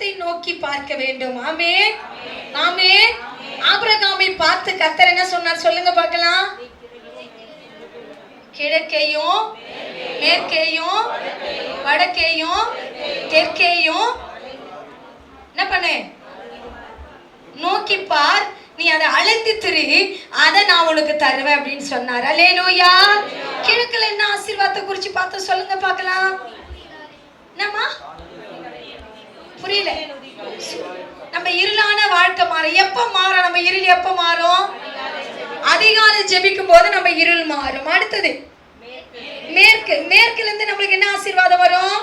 தரிசனத்தை நோக்கி பார்க்க வேண்டும். ஆமென், ஆமென். ஆபிரகாமை பார்த்து கர்த்தர் என்ன சொன்னார் சொல்லுங்க பார்க்கலாம். கிழக்கையும் மேற்கேயும் வடக்கேயும் தெற்கேயும் என்ன பண்ணு, நோக்கி பார், நீ அதை அழைத்து திரு, அதை நான் உனக்கு தருவேன் அப்படின்னு சொன்னார். அல்லேலூயா. கிழக்குல என்ன ஆசீர்வாதத்தை குறிச்சு பார்த்து சொல்லுங்க பார்க்கலாம். என்னம்மா புரியல? நம்ம இருளான வாழ்க்கை மாறும். எப்ப மாறும் நம்ம இருள்? எப்ப மாறும்? அதிகாலை ஜெபிக்கும் போது நம்ம இருள் மாறும். அடுத்தது மேற்கு. மேற்குல இருந்து நம்மளுக்கு என்ன ஆசீர்வாதம் வரும்?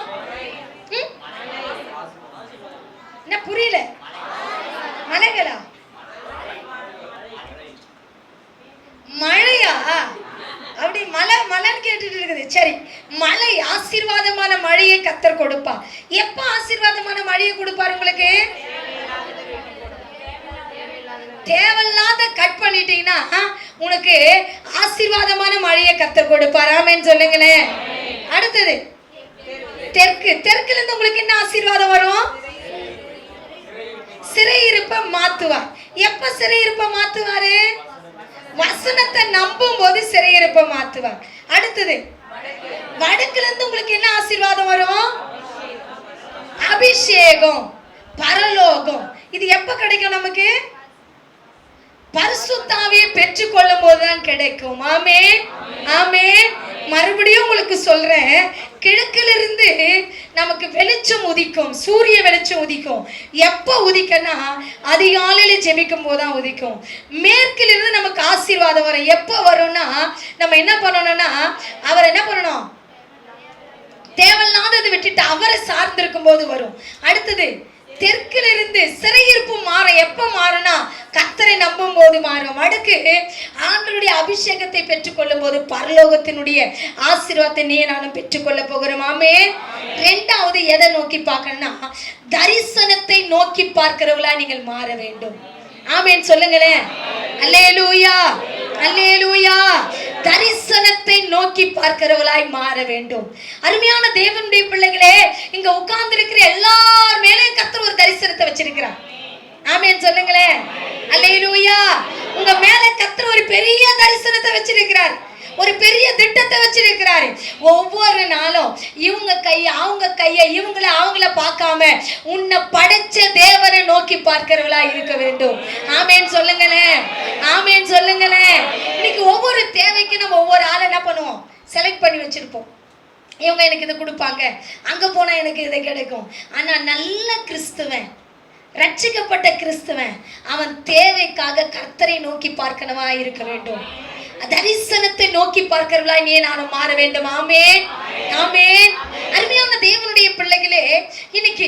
என்ன புரியல? மலைகளா? மழையா? அப்படி மழை மழைன்னு கேட்டுட்டு இருக்குது. சரி, மழை, ஆசீர்வாதமான மழையை கர்த்தர் கொடுப்பா. எப்ப ஆசீர்வாதமான மழையை கொடுப்பார் உங்களுக்கு? தேவையில்லாத கட் பண்ணிட்டீங்கன்னா உனக்கு ஆசீர்வாதமான மழையை கர்த்தர் கொடுப்பார். ஆமென் சொல்லுங்களேன். அடுத்தது தெற்கு. தெற்குல இருந்து உங்களுக்கு என்ன ஆசீர்வாதம் வரும்? சிறையிருப்ப மாத்துவார். எப்ப சிறையிருப்ப மாத்துவாரு? வசனத்தை நம்பும் போது சிறையிருப்ப மாத்துவார். அடுத்தது வடக்குல இருந்து உங்களுக்கு என்ன ஆசீர்வாதம் வரும்? அபிஷேகம், பரலோகம். இது எப்ப கிடைக்கும் நமக்கு? பரிசுத்த ஆவியை பெற்றுக் கொள்ளும் போதுதான் கிடைக்கும். ஆமென், ஆமென். மறுபடியும் உங்களுக்கு சொல்றேன், கிழக்கிலிருந்து நமக்கு வெளிச்சம் உதிக்கும், சூரிய வெளிச்சம் உதிக்கும். எப்ப உதிக்கன்னா அதிகாலையில ஜெபிக்கும் போதுதான் உதிக்கும். மேற்கிலிருந்து நமக்கு ஆசீர்வாதம் வரும். எப்ப வரும்னா நம்ம என்ன பண்ணணும்னா, அவர் என்ன பண்ணணும், தேவையில்லாததை விட்டுட்டு அவரை சார்ந்திருக்கும் போது வரும். அடுத்தது தெற்கிலிருந்து சிறையிருப்பு மாறும். எப்ப மாறும்னா கர்த்தரை நம்பும் போது மாறும். அடுக்கு ஆண்டவருடைய அபிஷேகத்தை பெற்றுக்கொள்ளும் போது பரலோகத்தினுடைய ஆசீர்வாதத்தை நீ நானும் பெற்றுக்கொள்ள போகிறோம். ஆமென். இரண்டாவது எதை நோக்கி பார்க்கணும்னா தரிசனத்தை நோக்கி பார்க்கிறவங்களா நீங்கள் மாற வேண்டும். ஆமென் சொல்லுங்களேன். அல்லேலூயா, அல்லேலூயா. தரிசனத்தை நோக்கி பார்க்கிறவளாய் மாற வேண்டும். அருமையான தேவனுடைய பிள்ளைகளே, இங்க உட்கார்ந்து இருக்கிற எல்லார் மேலேயும் கர்த்தர் ஒரு தரிசனத்தை வச்சிருக்கிறார். ஆமென் சொல்லுங்களேன். அல்லேலூயா. உங்க மேல கர்த்தர் ஒரு பெரிய தரிசனத்தை வச்சிருக்கிறார், ஒரு பெரிய திட்டத்தை வச்சிருக்கிறாரு. ஒவ்வொரு நாளும் இவங்க கையை அவங்க கையை இவங்கள அவங்கள பார்க்காம உன்னை படைச்ச தேவனை நோக்கி பார்க்கிறவளா இருக்க வேண்டும். ஆமென் சொல்லுங்களேன், ஆமென் சொல்லுங்களேன். இன்னைக்கு ஒவ்வொரு தேவைக்கு நம்ம ஒவ்வொரு ஆளை என்ன பண்ணுவோம், செலக்ட் பண்ணி வச்சிருப்போம். இவங்க எனக்கு இதை கொடுப்பாங்க, அங்க போனா எனக்கு இதை கிடைக்கும். ஆனா நல்ல கிறிஸ்துவன், ரட்சிக்கப்பட்ட கிறிஸ்துவன், அவன் தேவைக்காக கர்த்தரை நோக்கி பார்க்கனவா இருக்க வேண்டும். தரிசனத்தை நோக்கி பார்க்கிறவளா நீ நானும் மாற வேண்டும். ஆமென், ஆமென். அருமையான தேவனுடைய பிள்ளைகளே, இன்னைக்கு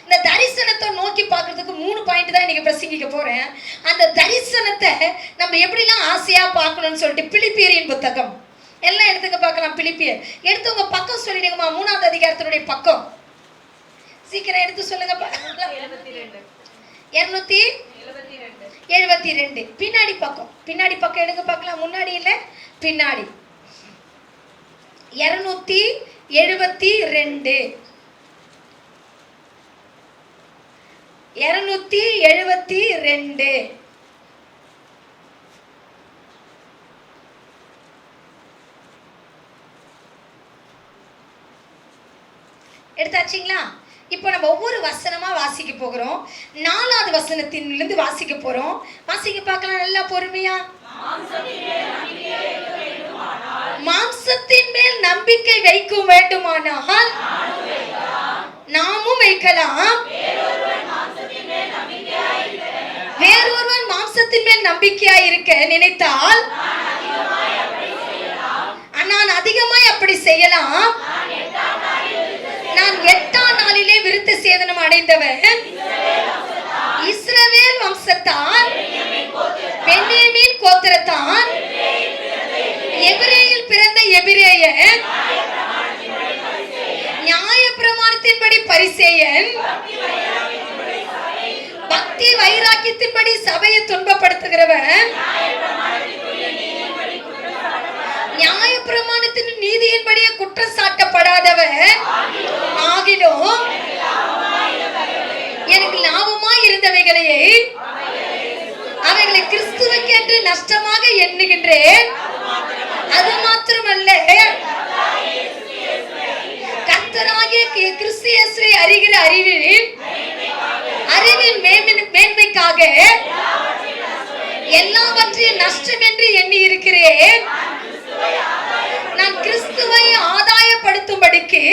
இந்த தரிசனத்தை நோக்கி பார்க்கிறதுக்கு 3 பாயிண்ட் தான் இன்னைக்கு பிரசங்கிக்க போறேன். அந்த தரிசனத்தை நம்ம எப்படிலாம் ஆசையா பார்க்கணும்னு சொல்லிட்டு பிலிப்பியரின் புத்தகம் எல்லாம் எடுத்துக்க பார்க்கலாம். பிலிப்பியர் எடுத்து உங்க பக்கம் சொல்லிடுங்கம்மா. 3ஆவது அதிகாரத்தினுடைய பக்கம் சீக்கிரம் எடுத்து சொல்லுங்க. 272 பின்னாடி பக்கம், பின்னாடி பக்கம் எடுங்க பார்க்கலாம். முன்னாடி இல்ல, பின்னாடி. 272 272 எடுத்தாச்சுங்களா? இப்போ நம்ம ஒவ்வொரு வசனமா வாசிக்க போகிறோம். 4ஆவது வசனத்திலிருந்து வாசிக்க போறோம். வாசிக்க பார்க்கலாம் நல்லா பொறுமையா. மாம்சத்தின் மேல் நம்பிக்கை வைக்க வேண்டுமானால் நாமும் வைக்கலாம். வேறொருவன் மாம்சத்தின் மேல் நம்பிக்கையாய் இருக்க நினைத்தால் நான் அதிகமாய் அப்படி செய்யலாம். நான் 8ஆம் நாளிலே விருத்த சேதனம் அடைந்தவன், இஸ்ரவேல் வம்சத்தான், பென்யமீன் கோத்திரத்தான், எபிரேயில் பிறந்த எபிரேயன், நியாயப்பிரமாணத்தின்படி பரிசேயன், பக்தி வைராக்கியத்தின்படி சபையை துன்பப்படுத்துகிறவன், நியாயப்பிரமாணத்தின் நீதியின்படியே குற்றம் சாட்டப்படாதவன் ஆகிலும் எனக்கு அவைகளை கிறிஸ்துவுக்கென்று நஷ்டமாக எண்ணுகின்றேன். அது மாத்திரமல்ல, கர்த்தராகிய கிறிஸ்து இயேசுவை அறிகிற அறிவின் மேன்மைக்காக எல்லாவற்றையும் நஷ்டம் என்று எண்ணி இருக்கிறேன். நான் கிறிஸ்துவை ஆதாயப்படுத்தும்படிக்கு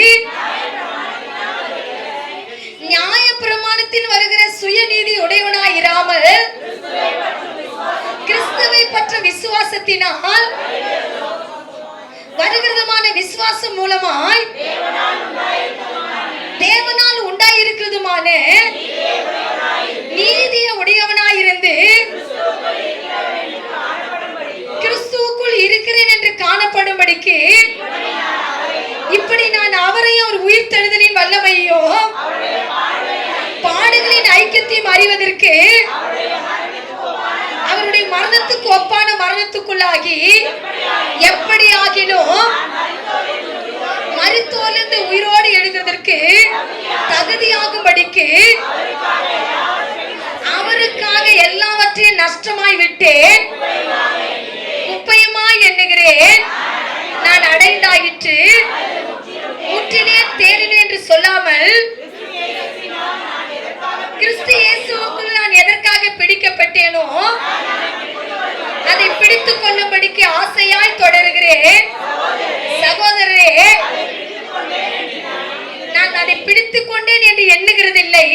நியாய பிரமாணத்தில் வருகிற சுயநீதி உடையவனாய் இராமல் கிறிஸ்துவை பற்ற விசுவாசத்தினால் வருகிறதுமான விசுவாசம் மூலமாய் தேவனால் உண்டாயிருக்கிறதுமான நீதிய உடையவனாயிருந்து கிறிஸ்துவுக்குள் இருக்கிறேன் என்று காணப்படும்படிக்கு இப்படி நான் அவரையும் ஒரு உயிர்த்தெழுதலின் வல்லமையோ பாடுகளின் ஐக்கியத்தையும் அறிவதற்கு அவருடைய மரணத்துக்கு ஒப்பான மரணத்துக்குள்ளாகி எப்படி ஆகிலும் மரித்தோரிலிருந்து உயிரோடு எழுதுவதற்கு தகுதியாகும்படிக்கு அவருக்காக எல்லாவற்றையும் நஷ்டமாய் விட்டேன், குப்பையுமாய் எண்ணுகிறேன். நான் அடைந்தாயிற்று, முற்றிலே தேறினேன் என்று சொல்லாமல் கிறிஸ்து இயேசுவுக்குள் நான் எதற்காக பிடிக்கப்பட்டேனோ அதை பிடித்துக் கொள்ளும்படிக்கு ஆசையாய் தொடருகிறேன். சகோதரரே, நான் அதை பிடித்துக் கொண்டேன் என்று எண்ணுகிறதில்லை.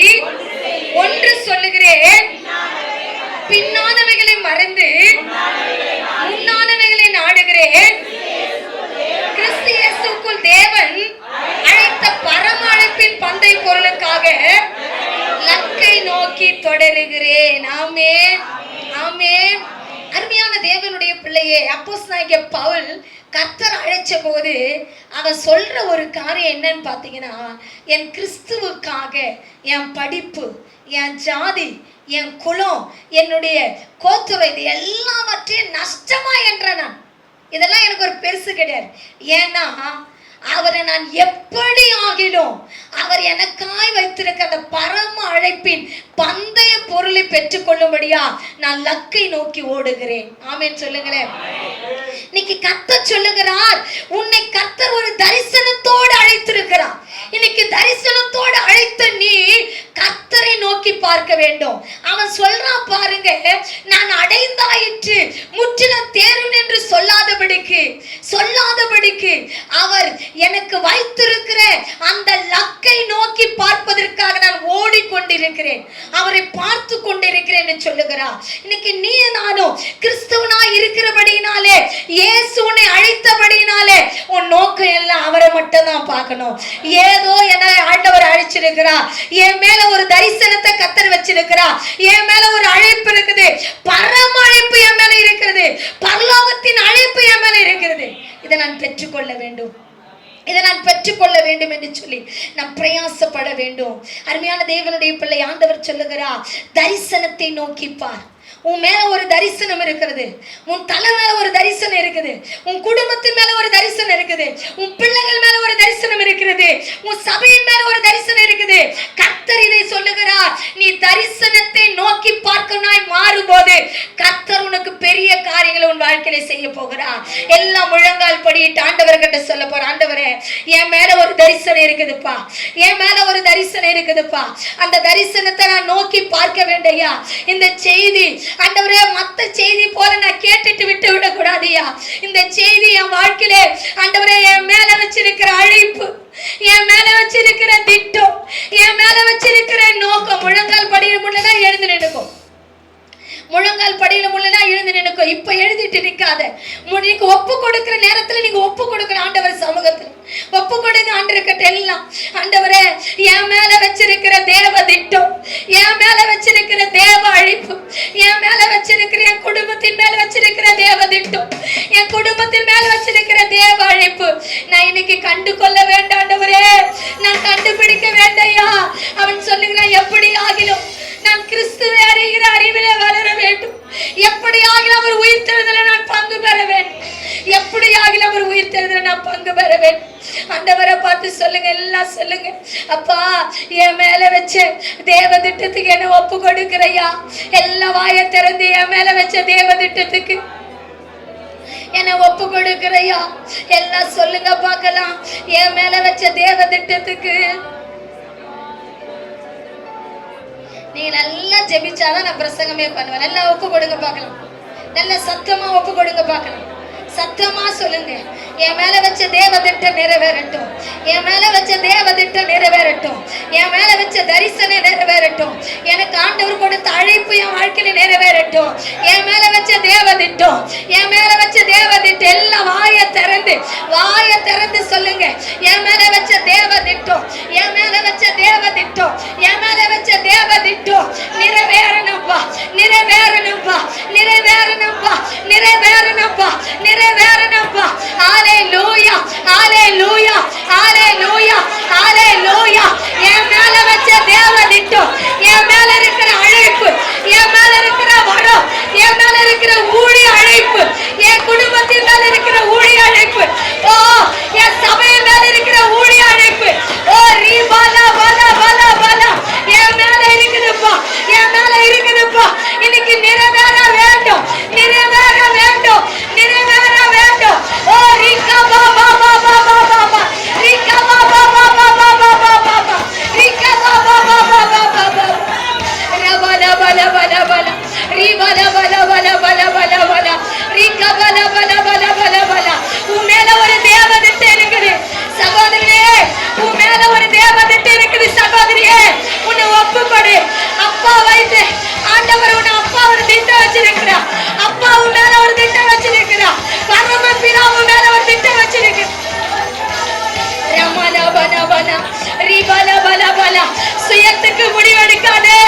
ஒன்று சொல்லுகிறேன், பின்னானவைகளை மறந்து முன்னானவைகளை நாடுகிறேன். கிறிஸ்து இயேசுவுக்குள் தேவன் அழைத்த பரம அழைப்பின் பந்தை பொருளுக்காக லக்கை நோக்கி தொடருகிறேன். ஆமென், ஆமென். அருமையான தேவனுடைய பிள்ளையே, அப்போஸ்தலனாகிய பவுல் கர்த்தர் அழைச்ச போது அவன் சொல்ற ஒரு காரியம் என்னன்னு பாத்தீங்கன்னா, என் கிறிஸ்துவுக்காக என் படிப்பு, என் ஜாதி, என் குலம், என்னுடைய கோத்திரம், இது எல்லாவற்றையும் நஷ்டமா என்ற நான். இதெல்லாம் எனக்கு ஒரு பெருசு கிடையாது. ஏன்னா அவரை நான் எப்படி ஆகிலும் அவர் எனக்காய் வைத்திருக்க அந்த பரம அழைப்பின் பந்தய பொருளை பெற்றுக் கொள்ளும்படியா நான் லக்கை நோக்கி ஓடுகிறேன். ஆமென் சொல்லுங்களேன். இன்னைக்கு கர்த்தர் சொல்லுகிறார், உன்னை கர்த்தர் ஒரு தரிசனத்தோடு அழைத்திருக்கிறார். இன்னைக்கு தரிசனத்தோடு அழைத்த நீ கர்த்தரை நோக்கி பார்க்க வேண்டும். அவன் சொல்றான் பாருங்க, நான் அடைந்தாயிற்று, முற்றிலும் தேர்வு என்று சொல்லாதபடிக்கு அவர் எனக்கு வைத்திருக்கிற அந்த லக்கை நோக்கி பார்ப்பதற்காக நான் ஓடிக்கொண்டிருக்கிறேன், அவரை பார்த்து கொண்டிருக்கிறேன் என்று சொல்லுகிறார். இன்னைக்கு நீ நானும் கிறிஸ்தவனாய் இருக்கிறபடினாலே, இயேசு உன்னை அழைத்தபடினாலே உன் நோக்கம் எல்லாம் அவரை மட்டும் தான் பார்க்கணும். ஏதோ என்ன ஆண்டவர் அழைச்சிருக்கிறார், என் மேல ஒரு தரிசனத்தை கர்த்தர் வச்சிருக்கிறார், என் மேல ஒரு அழைப்பு இருக்குது, பரம அழைப்பு என் மேல இருக்கிறது, பரலோகத்தின் அழைப்பு என் மேல இருக்கிறது. இதை நான் பெற்றுக்கொள்ள வேண்டும், இதை நான் பெற்றுக்கொள்ள வேண்டும் என்று சொல்லி நாம் பிரயாசப்பட வேண்டும். அருமையான தேவனுடைய பிள்ளை, ஆண்டவர் சொல்லுகிறார், தரிசனத்தை நோக்கி பார். உன் மேல ஒரு தரிசனம் இருக்கிறது, உன் தலை மேல ஒரு தரிசனம் இருக்குது, உன் குடும்பத்தின் மேல ஒரு தரிசனம் இருக்குது, உன் பிள்ளைகள் மேல ஒரு தரிசனம் இருக்கிறது, உன் சபையின் மேல ஒரு தரிசனம் இருக்குது. கர்த்தர் இதை சொல்லுகிறார், நீ தரிசனத்தை நோக்கி பார்க்கனாய் மாறும்போது கர்த்தர் உனக்கு பெரிய காரியங்களை உன் வாழ்க்கையில செய்ய போகிறார். எல்லாம் முழங்கால் படியிட்டு ஆண்டவர்கிட்ட சொல்ல போற, ஆண்டவரே என் மேல ஒரு தரிசனம் இருக்குதுப்பா, என் மேல ஒரு தரிசனம் இருக்குதுப்பா, அந்த தரிசனத்தை நான் நோக்கி பார்க்க வேண்டையா. இந்த செய்தி ஆண்டவரே மத்த செய்தி போல நான் கேட்டுட்டு விட்டு விட கூடாதியா. இந்த செய்தி என் வாழ்க்கையிலே ஆண்டவரே என் மேல வச்சிருக்கிற அழைப்பு, என் மேல வச்சிருக்கிற திட்டம், என் மேல வச்சிருக்கிற நோக்கம், முழங்கால் படியில முன்னதான் எழுந்து நினைக்கும், முழங்கால் படியில முள்ளனா எழுந்து நினைக்கும். இப்ப எழுதிட்டு நிக்காத, நீங்க ஒப்பு கொடுக்கிற நேரத்துல நீங்க ஒப்பு கொடுக்கிற ஆண்டவர் சமூகத்துல ஒப்பு கொடுங்க. ஆண்டவர்கிட்ட எல்லாம், ஆண்டவரே என் மேல வச்சிருக்கிற தேவ திட்டம், என் மேல வச்சிருக்கிற தேவ அழைப்பு, என் மேல வச்சிருக்கிற என் குடும்பத்தின் மேல வச்சிருக்கிற தேவ திட்டம், என் குடும்பத்தின் மேல வச்சிருக்கிற தேவ அழைப்பு நான் இன்னைக்கு கண்டு கொள்ள வேண்டாம் ஆண்டவரே, நான் கண்டுபிடிக்க வேண்டையா. அவன் சொல்லுகிறான், எப்படி ஆகிலும் நான் கிறிஸ்துவை அறிகிற அறிவிலே வளர வேண்டும், எப்படி ஆகிலும் அவர் உயிர்த்தெழுதலை நான் பங்கு பெற வேண்டும், எப்படி ஆகிலும் அவர் உயிர்த்தெழுதலை நான் பங்கு பெற வேண்டும். ஆண்டவரை பார்த்து சொல்லுங்க, எல்லாம் சொல்லுங்க. அப்பா, என் மேல வச்ச தேவ திட்டத்துக்கு என்ன ஒப்பு கொடுக்கிறையா? எல்லா வாயை திறந்து என் மேல வச்ச தேவ திட்டத்துக்கு என்ன ஒப்பு கொடுக்கிறையா? எல்லாம் சொல்லுங்க பார்க்கலாம். என் மேல வச்ச தேவ திட்டத்துக்கு நீங்க நல்லா ஜெபிச்சாதான் நான் பிரசங்கமே பண்ணுவேன். நல்லா ஒப்பு கொடுங்க பார்க்கலாம். நல்ல சத்தமா ஒப்பு கொடுங்க பார்க்கலாம். சத்தமா சொல்லுங்க, என் மேல வச்ச தேவ திட்டம் நிறைவேறட்டும். என் மேல வச்ச தேவ திட்டம் நிறைவேறட்டும். என் மேல வச்ச தரிசனம் நிறைவேறட்டும். எனக்கு ஆண்டவர் கொடுத்த அழைப்பு என் வாழ்க்கையில நிறைவேறட்டும். என் மேல வச்ச தேவ திட்டம், என் மேல வச்ச தேவ திட்டம். எல்லாம் வாயை திறந்து சொல்லுங்க, என் மேல வச்ச தேவ திட்டம், என் மேல வச்ச தேவ திட்டம், என் மேல வச்ச தேவ திட்டம் நிறைவேறணும்பா, நிறைவேறணும்பா, நிறைவேறணும்பா, நிறைவேறணும்பா, நிறைவேறணும்பா. ஹalleluya, ஹalleluya, ஹalleluya, ஹalleluya. என் மேல வச்ச தேவ திட்டம், என் மேல இருக்கிற அழைப்பு, என் மேல இருக்கிற வரம், என் மேல இருக்கிற ஊழிய அழைப்பு, என் குடும்பத்தின் மேல இருக்கிற ஊழிய அழைப்பு, ஓ என் சபை மேல இருக்கிற ஊழிய அழைப்பு, ஓ ரீபாலா பாலா பாலா பாலா என் மேல இருக்குதுப்பா, என் மேல இருக்குதுப்பா. இன்னைக்கு நிறைவேற வேண்டும், நிறைவேற வேண்டும், நிறைவேற வேண்டும். ஓ ரீகா பா பா பா பா பா பா பா ரீகா பா பா பா பா பா பா பா பா பா ரீகா பா பா பா பா பா பா பா ரபல பல பல பல ரீபல பல பல பல பல பல ரீகா பல பல பல பல பல. உன் மேல ஒரு தேவ திட்டம் இருக்குது சகோதரியே, உன் மேல ஒரு தேவ திட்டம் இருக்குது சகோதரியே. உன்னை ஒப்புக்கொடு. அப்பா வைத்து ஆண்டவர் உன்னை அப்பா ஒரு திட்டம் வச்சிருக்கிறா. அப்பா உன் மேல ஒரு திட்டம் வச்சிருக்கிறா. பரம பிதா உன் மேல ஒரு திட்டம் வச்சிருக்கு. ரமல பல பல ரீபல பல பல. சுயத்துக்கு முடிவெடுக்காதே,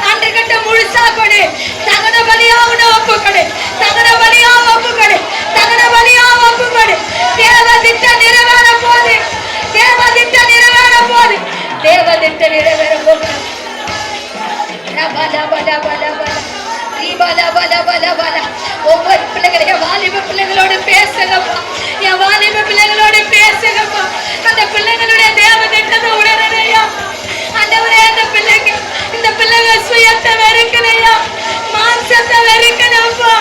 ஆண்டவர்கிட்ட முழுசா கொடு. தகன பலியா உன்னை ஒப்புக்கொடு, தகன பலியா ஒப்புக்கொடு, தகன பலியா ஒப்புக்கொடு. தேவ திட்டம் நிறைவேற போகுது, தேவ திட்டம் நிறைவேற போகுது, தேவ திட்டம் நிறைவேற போகுது. ரபல பல பல பல ரீபல பல பல பல. ஒவ்வொரு பிள்ளைகளையும் வாலிப பிள்ளைகளோடு பேசுங்கப்பா, என் வாலிப பிள்ளைகளோடு பேசுங்கப்பா. அந்த பிள்ளைகளுடைய தேவ திட்டத்தை உணரணையா ஆண்டவரே. அந்த பிள்ளைங்க, இந்த பிள்ளைங்க சுயத்தை வெறுக்கணையா, மாம்சத்தை வெறுக்கணும்ப்பா,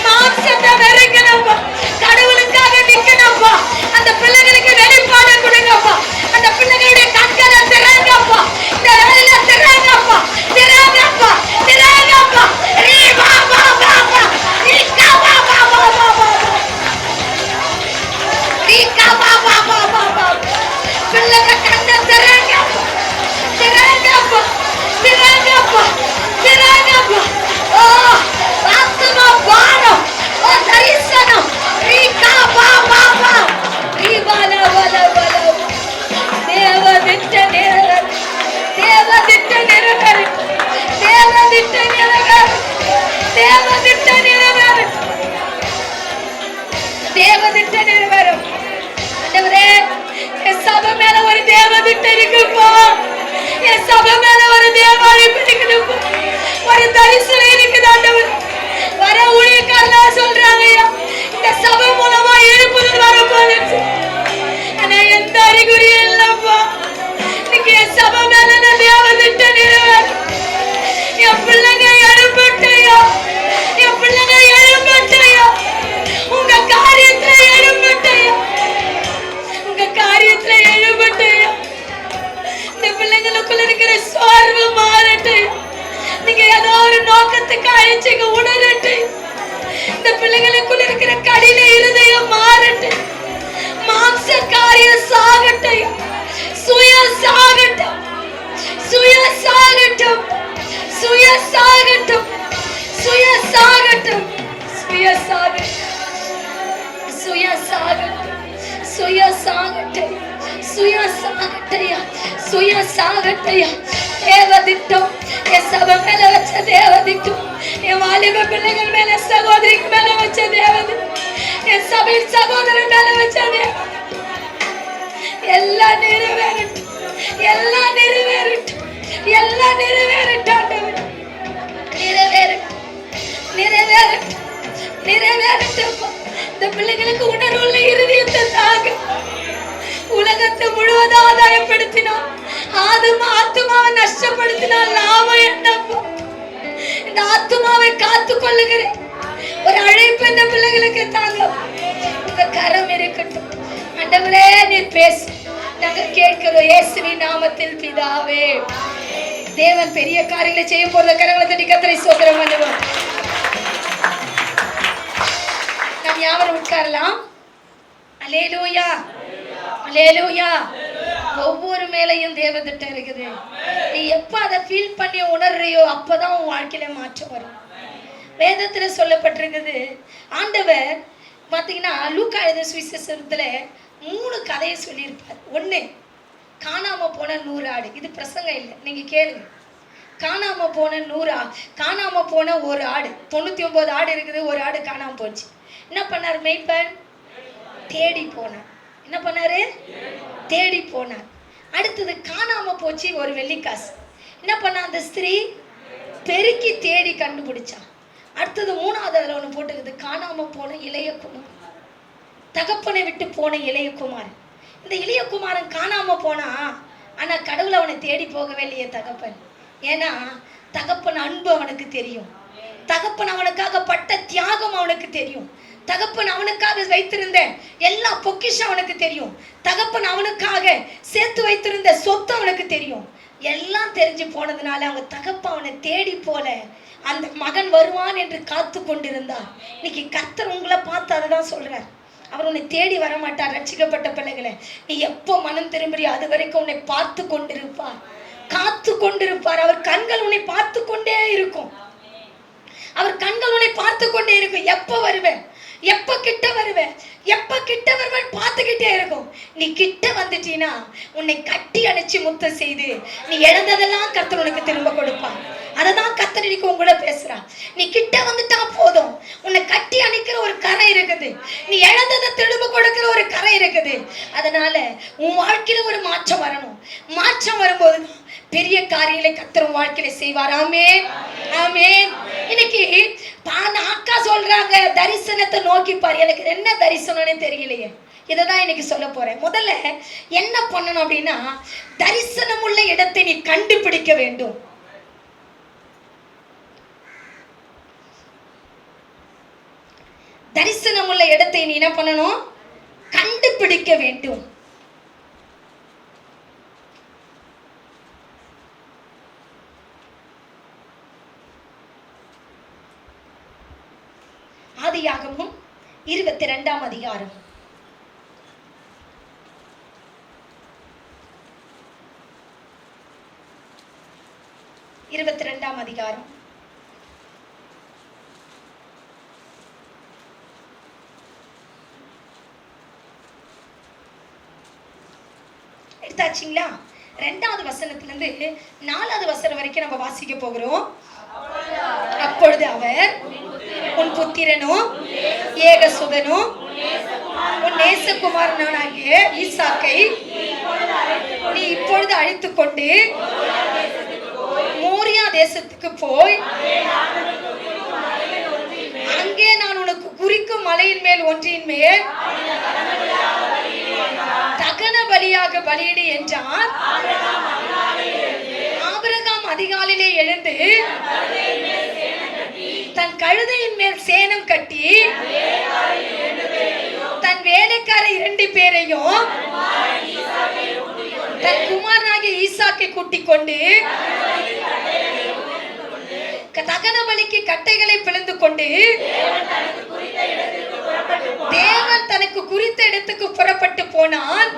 மாம்சத்தை வெறுக்கணும்ப்பா. கடவுளுக்காக நிக்கணும்ப்பா. அந்த பிள்ளைகளுக்கு வெளிப்பாடு கொடுங்கப்பா. அந்த பிள்ளைகளுடைய கண்களை திறங்கப்பா, இந்த வேலையில திறங்கப்பா, திறங்கப்பா, திறங்கப்பா. ரீபா பா பா பா ரீகா பா பா பா பா பா ரீகா பா பா பா பா பா. பிள்ளைங்க கண்ணை திறங்கப்பா, திறங்கப்பா, திறங்கப்பா, திறங்கப்பா. ஓ ஆத்மா பாரம், ஓ தரிசனம். ரீகா பா பா பா ரீபால பல பல. தேவ திட்டம் நிறைவேறு, தேவ திட்டம் நிறைவேறு, தேவ திட்டம் நிறைவேறு, தேவ திட்டம் நிறைவேறு, தேவ திட்டம் நிறைவேறும். ஆண்டவரே, என் சபை மேல ஒரு தேவ திட்டம் இருக்குப்பா, என் சபை மேல ஒரு தேவ அழைப்பு இருக்குதுப்பா, ஒரு தரிசனம் இருக்குது ஆண்டவர். வர ஊழியக்காரர் சொல்றாங்க, இந்த சபை மூலமா எழுப்புதல் வரப்போகுது. ஆனா எந்த அறிகுறியும் இல்லப்பா. இன்னைக்கு என் சபை மேல தேவ திட்டம் நிறைவேறும். என் பிள்ளைங்க எழுப்பட்டையா, என் பிள்ளைங்க எழுப்பட்டையா, உங்க காரியத்துல எழுப்பட்டையா, உங்க காரியத்துல எழுப்பட்டையா. இந்த பிள்ளைங்களுக்குள்ள இருக்கிற சோர்வு மாறட்டையா. நீங்க ஏதோ ஒரு நோக்கத்துக்கு அழைச்சிங்க உணரட்டு. இந்த பிள்ளைங்களுக்குள்ள இருக்கிற கடின இருதயம் மாறட்டு. மாம்ச காரியம் சாகட்டையா, சுய சாகட்டும், சுய சாகட்டும், சுய சாகட்டும், சுய சாகட்டும், சுய சாகட்டும், சுய சாகட்டும், சுய சாகட்டும், சுய சாகட்டையா, சுய சாகட்டையா. தேவ திட்டம் என் சபை மேல வச்ச தேவ திட்டம், என் வாலிப பிள்ளைகள் மேல, சகோதரிக்கு மேல வச்ச தேவ திட்டம், என் சபை சகோதரன் மேல வச்ச தேவ எல்லாம் நிறைவேறட்டும், எல்லாம் நிறைவேறட்டும், எல்லாம் நிறைவேறட்டும், நிறைவேறட்டும், நிறைவேறட்டும், நிறைவேறட்டும், இந்த பிள்ளைகளுக்கு உணர்வுள்ள இருதயத்தை தாங்க. உலகத்தை முழுவதும் ஆதாயப்படுத்தினோம், ஆத்துமாவை நஷ்டப்படுத்தினால் லாபம் என்னப்பா? இந்த ஆத்துமாவை காத்து கொள்ளுகிறேன் ஒரு அழைப்பு இந்த பிள்ளைகளுக்கு தாங்க. இந்த கரம் இருக்கட்டும். ஆண்டவரே நீர் பேசு, நாங்க கேட்கிறோம் இயேசுவின் நாமத்தில் பிதாவே. தேவன் பெரிய காரியங்களை செய்ய போற கரங்களை தட்டி கர்த்தரை ஸ்தோத்திரம் பண்ணுவோம். நாம் யாவரும் உட்காரலாம். அல்லேலூயா, அல்லேலூயா. ஒவ்வொரு மேலையும் தேவ திட்டம் இருக்குது. நீ எப்ப அதை ஃபீல் பண்ணி உணர்றியோ அப்பதான் உன் வாழ்க்கையில மாற்றம் வரும். வேதத்துல சொல்லப்பட்டிருக்குது. ஆண்டவர் பாத்தீங்கன்னா லூக்கா எழுதின சுவிசேஷத்துல 3 கதையை சொல்லியிருப்பார். 1 காணாம போன 100 ஆடு. இது பிரசங்கம் இல்லை, நீங்க கேளுங்க. காணாம போன 100 ஆடு, காணாம போன ஒரு ஆடு. 99 ஆடு இருக்குது, ஒரு ஆடு காணாம போச்சு. என்ன பண்ணார் மேய்ப்பன்? தேடி போனார். என்ன பண்ணாரு? தேடி போனார். அடுத்தது காணாம போச்சு ஒரு வெள்ளிக்காசு. என்ன பண்ண அந்த ஸ்திரீ? பெருக்கி தேடி கண்டுபிடிச்சா. அடுத்தது 3வது அதில் ஒன்று போட்டுக்குது, காணாம போன இளைய குமார், தகப்பனை விட்டு போன இளைய குமார். இந்த இளைய குமாரன் காணாம போனா, ஆனா கடவுள் அவனை தேடி போகவே இல்லையே தகப்பன். ஏன்னா தகப்பன் அன்பு அவனுக்கு தெரியும், தகப்பன் அவனுக்காக பட்ட தியாகம் அவனுக்கு தெரியும், தகப்பன் அவனுக்காக வைத்திருந்த எல்லா பொக்கிஷம் அவனுக்கு தெரியும், தகப்பன் அவனுக்காக சேர்த்து வைத்திருந்த சொத்து அவனுக்கு தெரியும். எல்லாம் தெரிஞ்சு போனதுனால அவங்க தகப்பன் அவனை தேடி போல அந்த மகன் வருவான் என்று காத்து கொண்டிருந்தார். இன்னைக்கு கர்த்தர் உங்களை பார்த்து அதுதான் சொல்றார். அவர் உன்னை தேடி வர மாட்டார். ரட்சிக்கப்பட்ட பிள்ளைகளை நீ எப்போ மனம் திரும்புறியோ அது வரைக்கும் உன்னை பார்த்து கொண்டிருப்பார், காத்து கொண்டிருப்பார். அவர் கண்கள் உன்னை பார்த்து கொண்டே இருக்கும். அவர் கண்கள் உன்னை பார்த்து கொண்டே இருக்கும். எப்ப வருவேன், எப்ப கிட்ட வருவேன், எப்ப கிட்ட வருவேன் பார்த்துக்கிட்டே இருக்கும். நீ கிட்ட வந்துட்டீனா உன்னை கட்டி அணைச்சு முத்தம் செய்து நீ இழந்ததெல்லாம் கர்த்தர் உனக்கு திரும்ப கொடுப்பான். அததான் கர்த்தர் இன்னைக்கு உங்கள பேசுறான். நீ கிட்ட வந்துட்டா போதும், உன்னை கட்டி அணைக்கிற ஒரு கரை இருக்குது, நீ இழந்ததை திரும்ப கொடுக்கிற ஒரு கரை இருக்குது. அதனால உன் வாழ்க்கையில ஒரு மாற்றம் வரணும். மாற்றம் வரும்போது பெரிய காரியங்களை கர்த்தர் உன் வாழ்க்கையில செய்வார். ஆமென், ஆமென். இன்னைக்கு அக்கா சொல்றாங்க தரிசனத்தை நோக்கி பாரு. எனக்கு என்ன தரிசனம்னே தெரியலையே. இதைதான் இன்னைக்கு சொல்ல போறேன். முதல்ல என்ன பண்ணணும் அப்படின்னா, தரிசனம் உள்ள இடத்தை நீ கண்டுபிடிக்க வேண்டும். தரிசனம் உள்ள இடத்தை நீ என்ன பண்ணணும்? கண்டுபிடிக்க வேண்டும். ஆதியாகமம் 22ஆம் அதிகாரம். எடுத்தாச்சுங்களா? 2வது வசனத்திலிருந்து 4வது வசனம் வரைக்கும் நம்ம வாசிக்க போகிறோம். அப்பொழுது அவர் உன் புத்திரனும் ஏகசுதனும் உன் நேசகுமாரனாகிய ஈசாக்கை நீ இப்பொழுது அழைத்துக் கொண்டு மோரியா தேசத்துக்கு போய் அங்கே நான் உனக்கு குறிக்கும் மலையின் மேல் ஒன்றின் மேல் தகன பலியாக பலியிடு என்றார். ஆபிரகாம் அதிகாலையிலே எழுந்து தன் கழுதையின் மேல் சேணம் கட்டி தன் வேலைக்கார 2 பேரையும் தன் குமாரனாகிய ஈசாக்கை கூட்டிக் கொண்டு தகன பலிக்கு கட்டைகளை பிளந்து கொண்டு தேவன் தனக்கு குறித்த இடத்துக்கு புறப்பட்டு போனான்.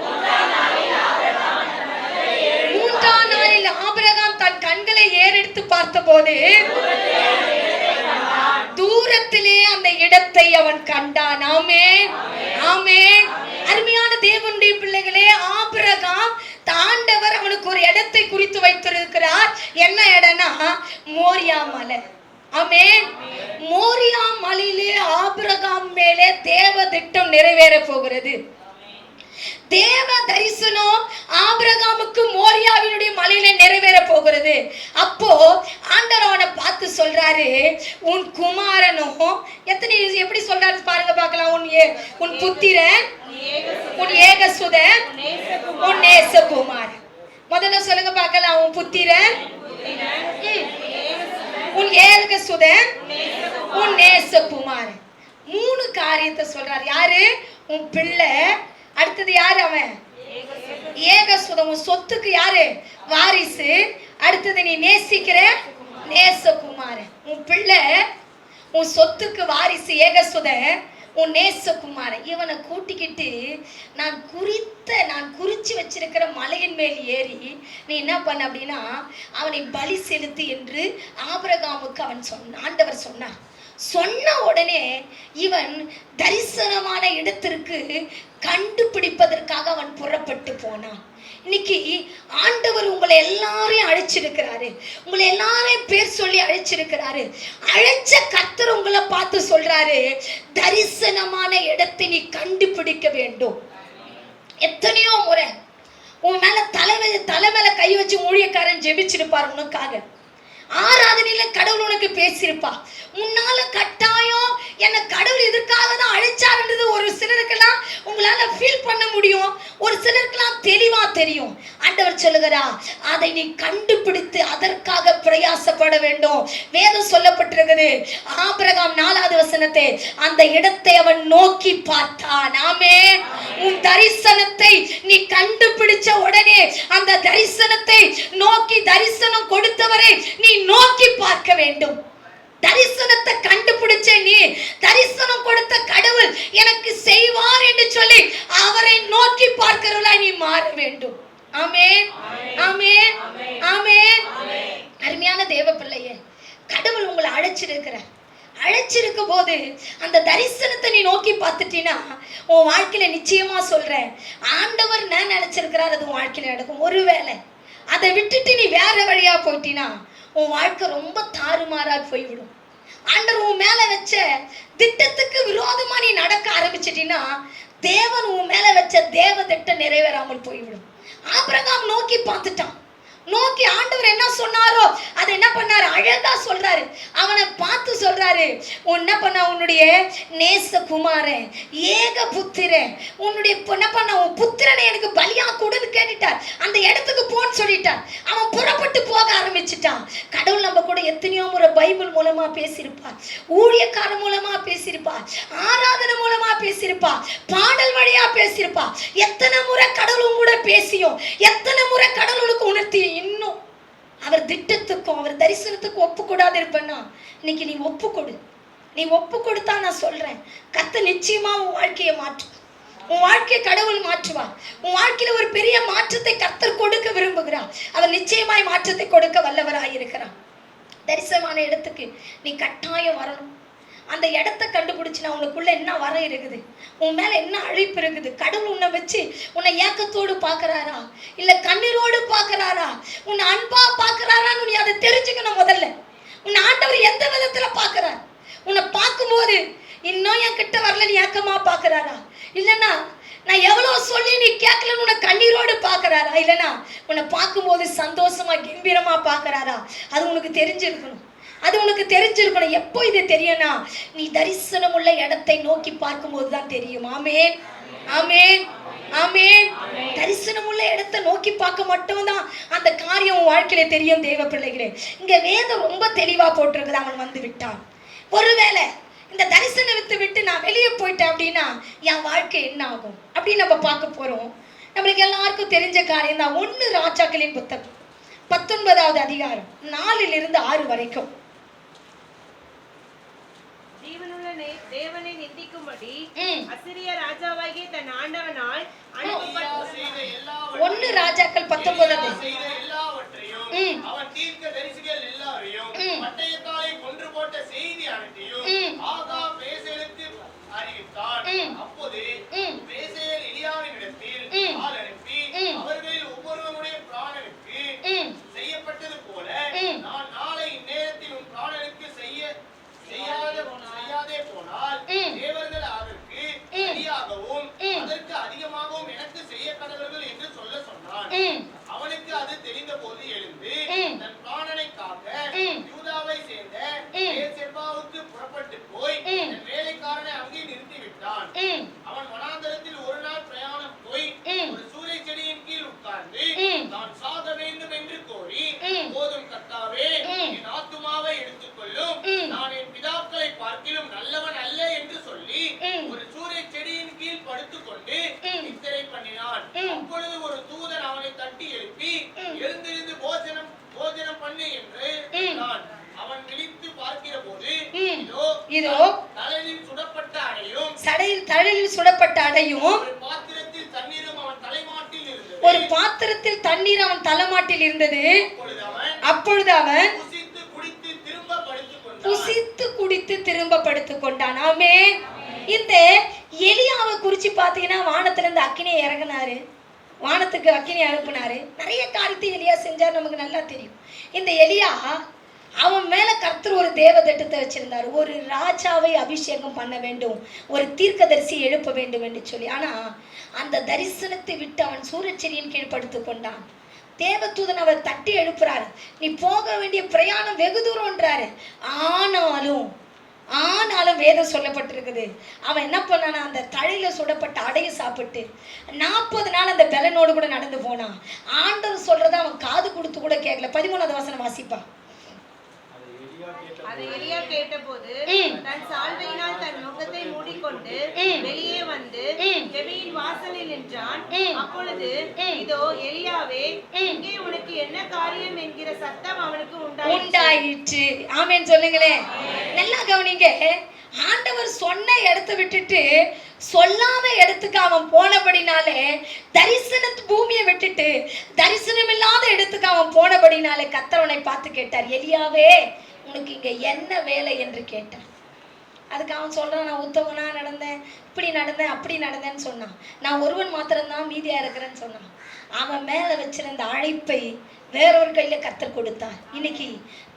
3ஆம் நாளில் ஆபிரகாம் தன் கண்களை ஏறெடுத்து பார்த்தபோது தூரத்திலே அந்த இடத்தை அவன் கண்டான். ஆமென், ஆமென். அருமையான தேவனுடைய பிள்ளைகளே, ஆபிரகாம் ஆண்டவர் அவனுக்கு ஒரு இடத்தை குறித்து வைத்திருக்கிறார். என்ன இடம்னா மோரியா மலை. ஆமென். மோரியா மலையிலே ஆபிரகாம் மேலே தேவ திட்டம் நிறைவேற போகிறது. தேவ தரிசனம் ஆபிரகாமுக்கு மோரியாவினுடைய மலையில நிறைவேற போகிறது. அப்போ ஆண்டவர் அவனை பார்த்து சொல்றாரு, உன் குமாரனும் எப்படி சொல்றாரு பாருங்க பார்க்கலாம், உன் புத்திரன், உன் ஏகசுதன், உன் நேசகுமாரன். முதல்ல சொல்லுங்க பார்க்கலாம், உன் புத்திரன், உன் ஏகசுதன், உன் நேசகுமாரன். 3 காரியத்தை சொல்றாரு. யாரு? உன் பிள்ளை. அடுத்தது யாரு? அவன் ஏகசுதன், உன் சொத்துக்கு யாரு? வாரிசு. அடுத்தது நீ நேசிக்கிற நேசகுமாரன். உன் பிள்ளை, உன் சொத்துக்கு வாரிசு ஏகசுதன், உன் நேசகுமாரன். இவனை கூட்டிக்கிட்டு நான் குறிச்சு வச்சிருக்கிற மலையின் மேல் ஏறி நீ என்ன பண்ண அப்படின்னா அவனை பலி செலுத்து என்று ஆபிரகாமுக்கு ஆண்டவர் சொன்னார். சொன்ன உடனே இவன் தரிசனமான இடத்திற்கு கண்டுபிடிப்பதற்காக அவன் புறப்பட்டு போனான். இன்னைக்கு ஆண்டவர் உங்களை எல்லாரையும் அழைச்சிருக்கிறாரு. உங்களை எல்லாரையும் பேர் சொல்லி அழைச்சிருக்கிறாரு. அழைச்ச கர்த்தர் உங்களை பார்த்து சொல்றாரு, தரிசனமான இடத்தை நீ கண்டுபிடிக்க வேண்டும். எத்தனையோ முறை உன் மேல தலை மேல கை வச்சு ஊழியக்காரன் ஜெபிச்சிருப்பார் உனக்காக. ஆராதனையில கடவுள் உனக்கு பேசியிருப்பா. முன்னால கட்டாயம் என்ன கடவுள் இதற்காக தான் அழைச்சாருன்றது ஒரு சிலருக்கெல்லாம் உங்களால ஃபீல் பண்ண முடியும், ஒரு சிலருக்கெல்லாம் தெளிவா தெரியும். ஆண்டவர் சொல்லுகிறா, அதை நீ கண்டுபிடித்து அதற்காக பிரயாசப்பட வேண்டும். வேதம் சொல்லப்பட்டிருக்கிறது, ஆபிரகாம் 4வது வசனத்தை, அந்த இடத்தை அவன் நோக்கி பார்த்தான். ஆமென். உன் தரிசனத்தை நீ கண்டுபிடிச்ச உடனே அந்த தரிசனத்தை நோக்கி, தரிசனம் கொடுத்தவரை நீ நோக்கி பார்க்க வேண்டும். தரிசனத்தை கண்டுபிடிச்ச நீ, தரிசனம் கொடுத்த கடவுள் எனக்கு செய்வார் என்று சொல்லி அவரை நோக்கி பார்க்கிறவளா நீ மாற வேண்டும். ஆமென், ஆமென், ஆமென். அருமையான தேவ பிள்ளையே, கடவுள் உங்களை அழைச்சிருக்கும் போது அந்த தரிசனத்தை நீ நோக்கி பார்த்துட்டீன்னா உன் வாழ்க்கையில நிச்சயமா சொல்றேன், ஆண்டவர் நான் நினைச்சிருக்கிறார் அது உன் வாழ்க்கையில நடக்கும். ஒருவேளை அதை விட்டுட்டு நீ வேற வழியா போயிட்டீனா உன் வாழ்க்கை ரொம்ப தாறுமாறா போய்விடும். ஆண்டவர் உன் மேல வச்ச திட்டத்துக்கு விரோதமா நீ நடக்க ஆரம்பிச்சிட்டீன்னா தேவன் உன் மேல வச்ச தேவ திட்டம் நிறைவேறாமல் போய்விடும். ஆபிரகாம் நோக்கி பார்த்துட்டான். நோக்கி ஆண்டவர் என்ன சொன்னாரோ அதை என்ன பண்ணாரு, அழகா சொல்றாரு. அவனை பார்த்து சொல்றாரு, என்ன பண்ண, உன்னுடைய நேசகுமாரன், ஏக புத்திரன், உன்னுடைய என்ன பண்ண, உன் புத்திரனை எனக்கு பலியா கொடுன்னு கேட்டுட்டார். அந்த இடத்துக்கு போன்னு சொல்லிட்டார். அவன் புறப்பட்டு போக ஆரம்பிச்சுட்டான். கடவுள் நம்ம கூட எத்தனையோ முறை பைபிள் மூலமா பேசியிருப்பார், ஊழியக்கார மூலமா பேசியிருப்பார், ஆராதனை மூலமா பேசியிருப்பார், பாடல் வழியா பேசியிருப்பார். எத்தனை முறை கடவுளும் கூட பேசியும், எத்தனை முறை கடவுளுக்கு உணர்த்தி இன்னும் அவர் திட்டத்துக்கும் அவர் தரிசனத்துக்கும் ஒப்புக்கூடாது இருப்பேன்னா இன்னைக்கு நீ ஒப்புக்கொடு. நீ ஒப்பு கொடுத்தா நான் சொல்றேன், கர்த்தர் நிச்சயமா உன் வாழ்க்கையை மாற்றும். உன் வாழ்க்கையை கடவுள் மாற்றுவார். உன் வாழ்க்கையில ஒரு பெரிய மாற்றத்தை கர்த்தர் கொடுக்க விரும்புகிறார். அவர் நிச்சயமாய் மாற்றத்தை கொடுக்க வல்லவராய் இருக்கிறார். தரிசனமான இடத்துக்கு நீ கட்டாயம் வரணும். அந்த இடத்தை கண்டுபிடிச்சுனா உனக்குள்ள என்ன வர இருக்குது, உன் மேல என்ன அழைப்பு இருக்குது, கடவுள் உன்னை வச்சு உன்னை ஏக்கத்தோடு பார்க்கறாரா இல்ல கண்ணீரோடு பார்க்கறாரா, உன்னை அன்பா பார்க்கறாரான்னு நீ அதை தெரிஞ்சுக்கணும். முதல்ல உன்னை ஆண்டவர் எந்த விதத்துல பார்க்கறார், உன்னை பார்க்கும்போது இன்னும் என் கிட்ட வரல நீ ஏக்கமா பார்க்கறாரா, இல்லைன்னா நான் எவ்வளவு சொல்லி நீ கேட்கலன்னு உன்னை கண்ணீரோடு பார்க்கறாரா, இல்லைன்னா உன்னை பார்க்கும்போது சந்தோஷமா கம்பீரமா பார்க்கறாரா, அது உனக்கு தெரிஞ்சிருக்கணும். அது உனக்கு தெரிஞ்சிருக்கணும். எப்போ இது தெரியும்னா நீ தரிசனம் உள்ள இடத்தை நோக்கி பார்க்கும்போது தான் தெரியும். ஆமென், ஆமென், ஆமென். தரிசனம் உள்ள இடத்தை நோக்கி பார்க்க மட்டும்தான் அந்த காரியம் உன் வாழ்க்கையில தெரியும். தேவ பிள்ளைகளே, இங்க வேதம் ரொம்ப தெளிவா போட்டிருக்குது. அவன் வந்து விட்டான். ஒருவேளை இந்த தரிசனத்தை விட்டு நான் வெளியே போயிட்டேன் அப்படின்னா என் வாழ்க்கை என்ன ஆகும் அப்படின்னு நம்ம பார்க்க போறோம். நம்மளுக்கு எல்லாருக்கும் தெரிஞ்ச காரியம் தான். 1 ராஜாக்களின் புத்தகம் 19வது அதிகாரம் 4லிருந்து 6 வரைக்கும். தேவனை நிந்திக்கும்படி அசிரிய ராஜாவாகிய தன் ஆண்டவனால் 1 ராஜாக்கள் 19 அவன் தீர்க்கதரிசிகள் எல்லாரையும் பட்டயத்தாலே கொன்று போட்ட செய்தி அனைத்தையும் ஆகாப் பேசேலுக்கு அறிவித்தான். அப்போது பேசேல் எலியாவின் இடத்தில் ஆள் அனுப்பி அவர்களில் ஒவ்வொருவருடைய பிராணனுக்கு செய்யப்பட்டது போல நான் நாளை இந்நேரத்தில் உன் பிராணனுக்கு செய்யாதே போனால் தேவர்கள் அதற்கு சரியாகவும் அதற்கு அதிகமாகவும் எனக்கு செய்ய சடையும் ஒரு பாத்திரத்தில் தண்ணீரும் அவன் தலைமாட்டில் இருந்தது. ஒரு பாத்திரத்தில் தண்ணீர் அவன் தலைமாட்டில் இருந்தது. அப்பொழுது அவன் அப்பொழுது அவன் புசித்து குடித்து திரும்ப படுத்துக் கொண்டான். புசித்து குடித்து திரும்ப படுத்துக் கொண்டான். ஆமென். இந்த எலியாவை குறிச்சு பாத்தீங்கன்னா வானத்துல இருந்து அக்கினியை இறங்கினாரு, வானத்துக்கு அக்கினி அனுப்புனாரு. நிறைய காரியத்தை எலியா செஞ்சார், நமக்கு நல்லா தெரியும். இந்த எலியா அவன் மேல கர்த்தர் ஒரு தேவ திட்டத்தை வச்சிருந்தார். ஒரு ராஜாவை அபிஷேகம் பண்ண வேண்டும், ஒரு தீர்க்கதரிசி எழுப்ப வேண்டும் என்று சொல்லி. ஆனா அந்த தரிசனத்தை விட்டு அவன் சூரச்செடியின் கீழ் படுத்துக் கொண்டான். தேவதூதன் அவர் தட்டி எழுப்புறாரு, நீ போக வேண்டிய பிரயாணம் வெகு தூரம்ன்றாரு. ஆனாலும் வேதம் சொல்லப்பட்டிருக்குது, அவன் என்ன பண்ணானா, அந்த தழையில சுடப்பட்ட அடையை சாப்பிட்டு 40 நாள் அந்த பெலனோடு கூட நடந்து போனான். ஆண்டவர் சொல்றத அவன் காது கொடுத்து கூட கேட்கல. 13வது வசனம் வாசிப்பா. அதை எலியா கேட்டபோது தன் சால்வையினால் தன் முகத்தை மூடிக்கொண்டு வெளியே வந்து கெபியின் வாசலில் நின்றான். அப்பொழுது இதோ எலியாவே, இங்கே உனக்கு என்ன காரியம் என்கிற சத்தம் அவனுக்கு உண்டாயிற்று. ஆமென் சொல்லுங்களே. நல்லா கவனிங்க. ஆண்டவர் சொன்ன இடத்தை விட்டுட்டு சொல்லாத இடத்துக்கு அவன் போனபடினாலே, தரிசனத்து பூமியை விட்டுட்டு தரிசனம் இல்லாத இடத்துக்கு அவன் போனபடினாலே கர்த்தர் அவனை பார்த்து கேட்டார், எலியாவே உனக்கு இங்க என்ன வேலை என்று கேட்டார். அதுக்கு அவன் சொல்றான், நான் உத்தவனா நடந்தேன், இப்படி நடந்தேன், அப்படி நடந்தேன்னு சொன்னான். நான் ஒருவன் மாத்திரம்தான் மீதியா இருக்கிறேன்னு சொன்னான். அவன் மேல வச்சிருந்த அழைப்பை வேறொரு கையில கர்த்தர் கொடுத்தார். இன்னைக்கு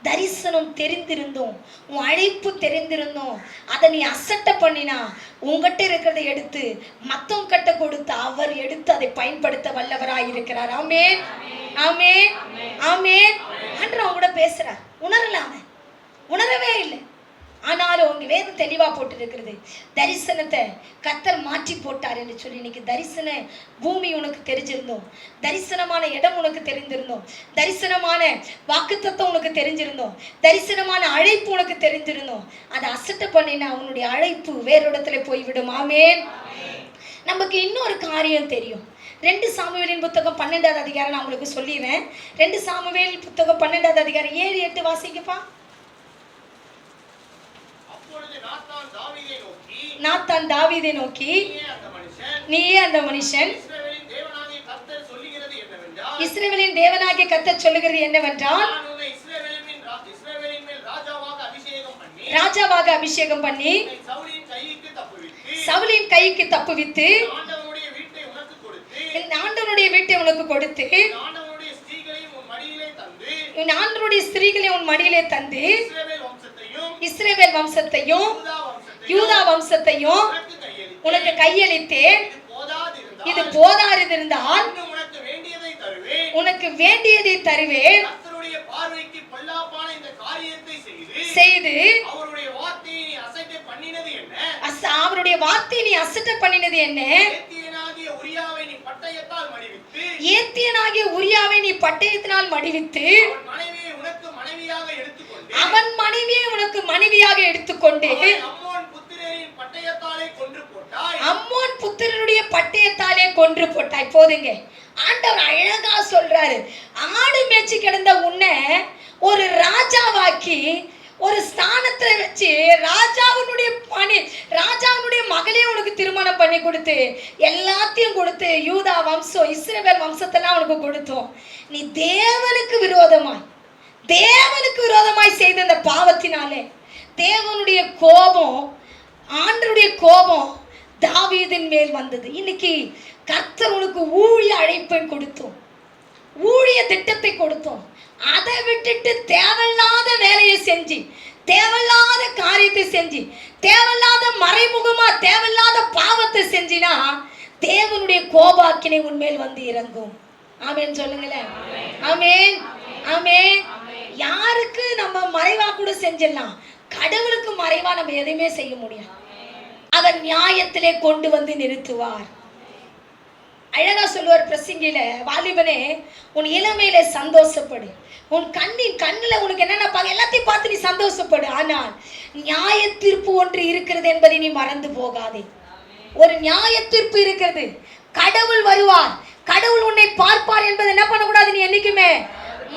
தரிசனம் தெரிந்திருந்தோம், உன் அழைப்பு தெரிந்திருந்தோம், அதை நீ அசட்ட பண்ணினா உங்ககிட்ட இருக்கிறத எடுத்து மத்தவங்க கிட்ட கொடுத்து அவர் எடுத்து அதை பயன்படுத்த வல்லவராய் இருக்கிறார். ஆமென், ஆமென், ஆமென். அன்று அவங்க கூட பேசுறார். உணரலாம உணரவே இல்லை. ஆனாலும் உங்க வேதம் தெளிவா போட்டு இருக்கிறது, தரிசனத்தை கர்த்தர் மாற்றி போட்டார் என்று சொல்லி. இன்னைக்கு தரிசன பூமி உனக்கு தெரிஞ்சிருந்தோம், தரிசனமான இடம் உனக்கு தெரிந்திருந்தோம், தரிசனமான வாக்குத்தத்தம் உனக்கு தெரிஞ்சிருந்தோம், தரிசனமான அழைப்பு உனக்கு தெரிஞ்சிருந்தோம். அதை அசட்ட பண்ணினா அவனுடைய அழைப்பு வேறு இடத்துல போய்விடும். ஆமென். நமக்கு இன்னொரு காரியம் தெரியும். 2 சாமுவேலின் புத்தகம் 12வது அதிகாரம் நான் உங்களுக்கு சொல்லிடுறேன். 2 சாமுவேல் புத்தகம் 12வது அதிகாரம் 7-8 வாசிக்கப்பா. நாத்தான் தாவீதை நோக்கி, நீயே அந்த மனுஷன், இஸ்ரவேலின் தேவனாகிய கர்த்தர் சொல்லுகிறது என்னவென்றால், ராஜாவாக அபிஷேகம் பண்ணி சவுலின் கைக்கு தப்புவித்து ஆண்டவனுடைய வீட்டை உனக்கு கொடுத்து ஆண்டவருடைய ஸ்திரீகளை உன் மடியிலே தந்து இஸ்ரவேல் வம்சத்தையும் யூதா வம்சத்தையும் உனக்கு கையளித்தேன். இது போதாதிருந்தால் உனக்கு வேண்டியதை தருவேன் செய்து அவருடைய வார்த்தையை நீ அசட்டை பண்ணினது என்ன? ஏத்தியனாகிய உரியாவை நீ பட்டயத்தினால் மடிவித்து அவன் மனைவியை உனக்கு மனைவியாக எடுத்துக்கொண்டு அம்மோன் புத்திரனுடைய பட்டயத்தாலே கொன்று போட்டாய். போதுங்க. ஆண்டவர் அழகா சொல்றாரு, ஆடு மேய்ச்சி கிடந்த உன்னை ஒரு ராஜாவாக்கி ஒரு ஸ்தானத்துல வச்சு ராஜாவினுடைய மகளே உனக்கு திருமணம் பண்ணி கொடுத்து எல்லாத்தையும் கொடுத்து யூதா வம்சம் இஸ்ரவேல் வம்சத்தெல்லாம் உனக்கு கொடுத்தோம். நீ தேவனுக்கு விரோதமாய் செய்த இந்த பாவத்தினாலே தேவனுடைய கோபம், ஆண்டவருடைய கோபம் தாவீதின் மேல் வந்தது. இன்னைக்கு கர்த்தர் உனக்கு ஊழிய அழைப்பை கொடுத்தோம், ஊழிய திட்டத்தை கொடுத்தோம். அதை விட்டுட்டு தேவையில்லாத வேலையை செஞ்சு, தேவையில்லாத காரியத்தை செஞ்சு, தேவையில்லாத மறைமுகமா தேவையில்லாத பாவத்தை செஞ்சினா தேவனுடைய கோபாக்கினை உன்மேல் வந்து இறங்கும். ஆமென் சொல்லுங்களேன். ஆமென், ஆமென். யாருக்கு நம்ம மறைவா கூட செஞ்சிடலாம், கடவுளுக்கு மறைவா நம்ம எதையுமே செய்ய முடியாது. அவர் நியாயத்திலே கொண்டு வந்து நிறுத்துவார். அழகா சொல்லுவார் பிரசங்கில, வாலிபனே உன் இளமையில சந்தோஷப்படு, உன் கண்ணில் உனக்கு என்னென்ன எல்லாத்தையும் பார்த்து நீ சந்தோஷப்படு. ஆனால் நியாய தீர்ப்பு ஒன்று இருக்கிறது என்பதை நீ மறந்து போகாதே. ஒரு நியாய தீர்ப்பு இருக்கிறது, கடவுள் வருவார், கடவுள் உன்னை பார்ப்பார் என்பதை என்ன பண்ணக்கூடாது, நீ என்னைக்குமே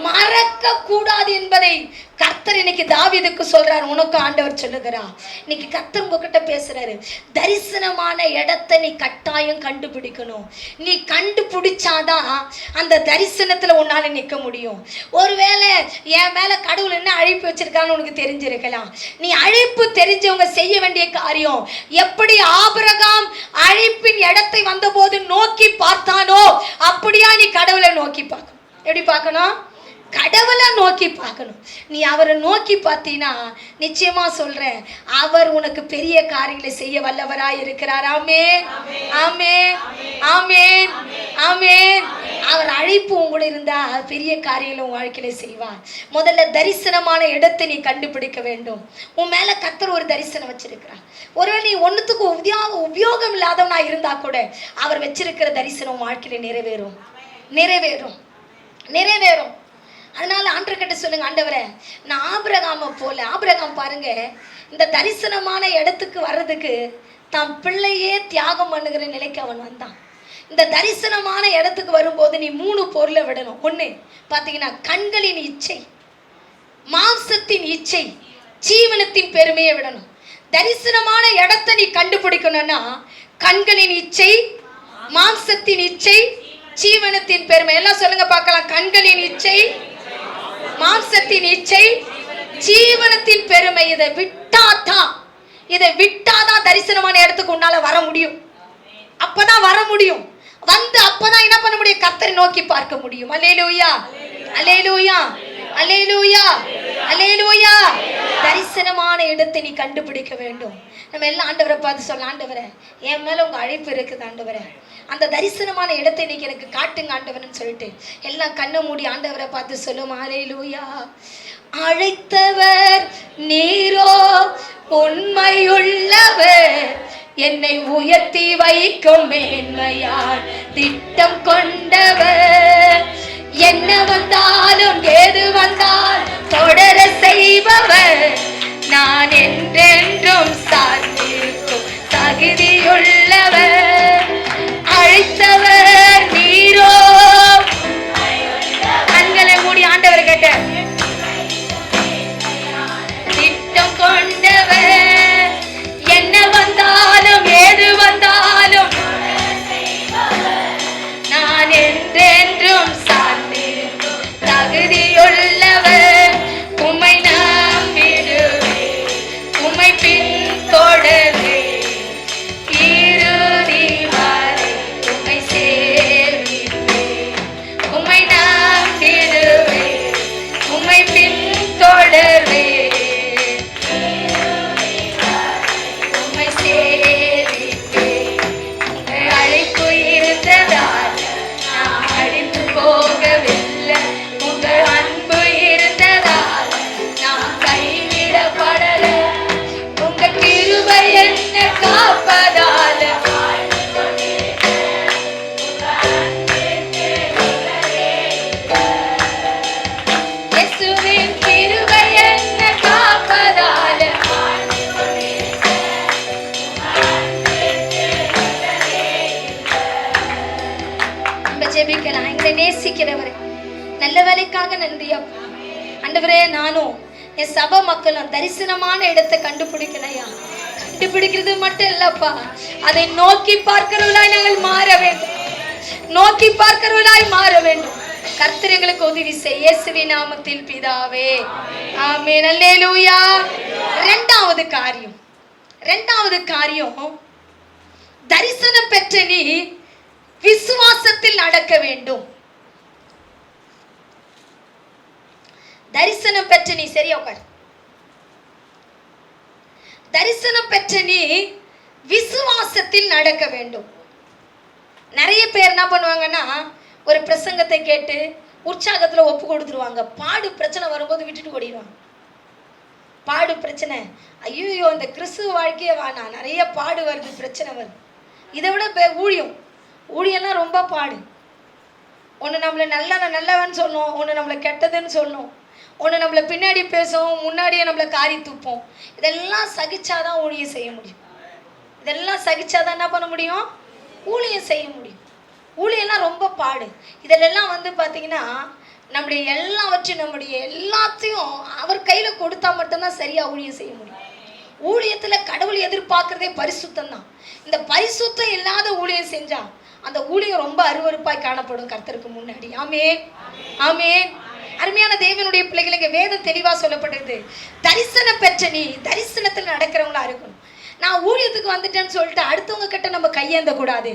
மறக்க கூடாது என்பதை கர்த்தர் இன்னைக்கு தாவீதுக்கு சொல்றார். உனக்கு ஆண்டவர் சொல்லுகிறார். இன்னைக்கு கர்த்தர் உங்ககிட்ட பேசுறாரு. தரிசனமான இடத்தை நீ கட்டாயம் கண்டுபிடிக்கணும். நீ கண்டுபிடிச்சாதான் அந்த தரிசனத்துல உன்னால நிற்க முடியும். ஒருவேளை என் மேல கடவுள் என்ன அழைப்பு வச்சிருக்கான்னு உனக்கு தெரிஞ்சிருக்கலாம். நீ அழைப்பு தெரிஞ்சவங்க செய்ய வேண்டிய காரியம், எப்படி ஆபிரகாம் அழைப்பின் இடத்தை வந்தபோது நோக்கி பார்த்தானோ அப்படியா நீ கடவுளை நோக்கி பார்க்கணும். எப்படி பார்க்கணும்? கடவுளை நோக்கி பார்க்கணும். நீ அவரை நோக்கி பார்த்தீங்கன்னா நிச்சயமா சொல்றேன், அவர் உனக்கு பெரிய காரியங்களை செய்ய வல்லவராய் இருக்கிறார். ஆமென், ஆமென், ஆமென், ஆமென். அவர் அழைப்பு உங்களோட இருந்தா பெரிய காரியங்களை உன் வாழ்க்கையில செய்வார். முதல்ல தரிசனமான இடத்தை நீ கண்டுபிடிக்க வேண்டும். உன் மேல கர்த்தர் ஒரு தரிசனம் வச்சிருக்கிறார். ஒருவேளை நீ ஒன்னுத்துக்கு உபயோகம் இல்லாதவனா இருந்தா கூட அவர் வச்சிருக்கிற தரிசனம் வாழ்க்கையில நிறைவேறும், நிறைவேறும், நிறைவேறும். அதனால ஆண்டவர்கிட்ட சொல்லுங்க, ஆண்டவரே நான் ஆபிரகாமை போல, ஆபிரகாம் பாருங்க இந்த தரிசனமான இடத்துக்கு வர்றதுக்கு தான் பிள்ளையே தியாகம் பண்ணுகிற நிலைக்கு அவன் வந்தான். இந்த தரிசனமான இடத்துக்கு வரும்போது நீ 3 பொருளை விடணும். ஒண்ணு பாத்தீங்கன்னா கண்களின் இச்சை, மாம்சத்தின் இச்சை, ஜீவனத்தின் பெருமையை விடணும். தரிசனமான இடத்தை நீ கண்டுபிடிக்கணும்னா கண்களின் இச்சை, மாம்சத்தின் இச்சை, ஜீவனத்தின் பெருமை. எல்லாம் சொல்லுங்க பார்க்கலாம். கண்களின் இச்சை, மாம்சத்தின் இச்சை, ஜீவனத்தின் பெருமை. இதை விட்டாதான் தரிசனமான இடத்துக்கு உன்னால வர முடியும். அப்பதான் வர முடியும். வந்து அப்பதான் என்ன பண்ண முடியும்? கர்த்தரை நோக்கி பார்க்க முடியும். அல்லேலூயா, அல்லேலூயா, அல்லேலூயா, அல்லேலூயா. தரிசனமான இடத்தை நீ கண்டுபிடிக்க வேண்டும். நம்ம எல்லாம் ஆண்டவரை பார்த்து சொல்ல, ஆண்டவரே என் மேல உங்க அழைப்பு இருக்குது ஆண்டவரே, அந்த தரிசனமான இடத்தை இன்னைக்கு எனக்கு காட்டுங்க ஆண்டவர்னு சொல்லிட்டு எல்லாம் கண்ணை மூடி ஆண்டவரை பார்த்து சொல்லும். அல்லேலூயா. அழைத்தவர் நீரோ உண்மையுள்ளவர், என்னை உயர்த்தி வைக்கும் மேன்மையால் திட்டம் கொண்டவர், என்ன வந்தாலும் ஏது வந்தாலும் தொடர செய்பவர், நான் என்றென்றும் சார்ந்திருக்கும் தகுதியுள்ளவர். அழைத்தவர் நீரோ, கண்களை மூடி ஆண்டவர் கேட்ட திட்டம் கொண்டவர், என்ன வந்தாலும் ஏது வந்தாலும் நான் என்றென்றும் சார்ந்திருக்கும் தகுதியுள்ளவர். உம்மை நம்பிடுவேன், உம்மை பின்தொடர்வேன், இறுதி வரை உம்மை சேவிப்பேன். உம்மை நம்பிடுவேன், உம்மை பின்தொடர்வேன், உம்மை சேவிப்பேன். உங்கள் அழைப்பு இருந்ததால் நான் அழிந்து போகவில்லை, உங்கள் அன்பு இருந்ததால் நான் கைவிடப்படல, உங்க கிருபை என்ன காப்பதால இயேசுவின் கிருபை என்ன காப்பதால. நம்ம ஜெபிக்கலாம். எங்களை நேசிக்கிறவரே, நல்ல வேலைக்காக நன்றி அப்பா. ஆண்டவரே நானும் என் சபை மக்களும் தரிசனமான இடத்தை கண்டுபிடிக்கலையா, கண்டுபிடிக்கிறது மட்டும் இல்லப்பா, அதை நோக்கி பார்க்கிறவர்களாய் நாங்கள் மாற வேண்டும், நோக்கி பார்க்கிறவர்களாய் மாற வேண்டும். கர்த்தர் எங்களுக்கு உதவி செய்ய இயேசுவின் நாமத்தில் பிதாவே, ஆமென், அல்லேலூயா. இரண்டாவது காரியம் தரிசனம் பெற்ற நீ விசுவாசத்தில் நடக்க வேண்டும். தரிசனம் பெற்ற நீ, சரியா உட்கார். தரிசனம் பெற்ற நீ விசுவாசத்தில் நடக்க வேண்டும். நிறைய பேர் என்ன பண்ணுவாங்கன்னா ஒரு பிரசங்கத்தை கேட்டு உற்சாகத்துல ஒப்பு கொடுத்துருவாங்க. பாடு பிரச்சனை வரும்போது விட்டுட்டு ஓடிடுவாங்க. பாடு பிரச்சனை, ஐயோ இந்த கிறிஸ்துவ வாழ்க்கையே வேணாம், நிறைய பாடு வருது, பிரச்சனை வருது. இதை விட ஊழியெல்லாம் ரொம்ப பாடு. ஒன்று நம்மளை நல்லவன் சொல்லணும், ஒன்று நம்மளை கெட்டதுன்னு சொல்லணும், ஒன்று நம்மளை பின்னாடி பேசும், முன்னாடியே நம்மளை காரி தூப்போம். இதெல்லாம் சகிச்சாதான் ஊழியம் செய்ய முடியும். இதெல்லாம் சகிச்சாதான் என்ன பண்ண முடியும்? ஊழியம் செய்ய முடியும். ஊழியெல்லாம் ரொம்ப பாடு. இதிலெல்லாம் பார்த்தீங்கன்னா நம்முடைய எல்லாத்தையும் அவர் கையில கொடுத்தா மட்டும்தான் சரியா ஊழியம் செய்ய முடியும். ஊழியத்துல கடவுள் எதிர்பார்க்கிறதே பரிசுத்தம் தான். இந்த பரிசுத்தம் இல்லாத ஊழியம் செஞ்சா அந்த ஊழியம் ரொம்ப அருவருப்பாய் காணப்படும் கர்த்தருக்கு முன்னாடி. ஆமென், ஆமென். அருமையான தேவனுடைய பிள்ளைகளுக்கு வேதம் தெளிவா சொல்லப்பட்டிருக்கு. தரிசனம் பெற்ற நீ தரிசனத்தில் நடக்கிறவங்களா இருக்கணும். நான் ஊழியத்துக்கு வந்துட்டேன்னு சொல்லிட்டு அடுத்தவங்க கிட்ட நம்ம கையேந்த கூடாது.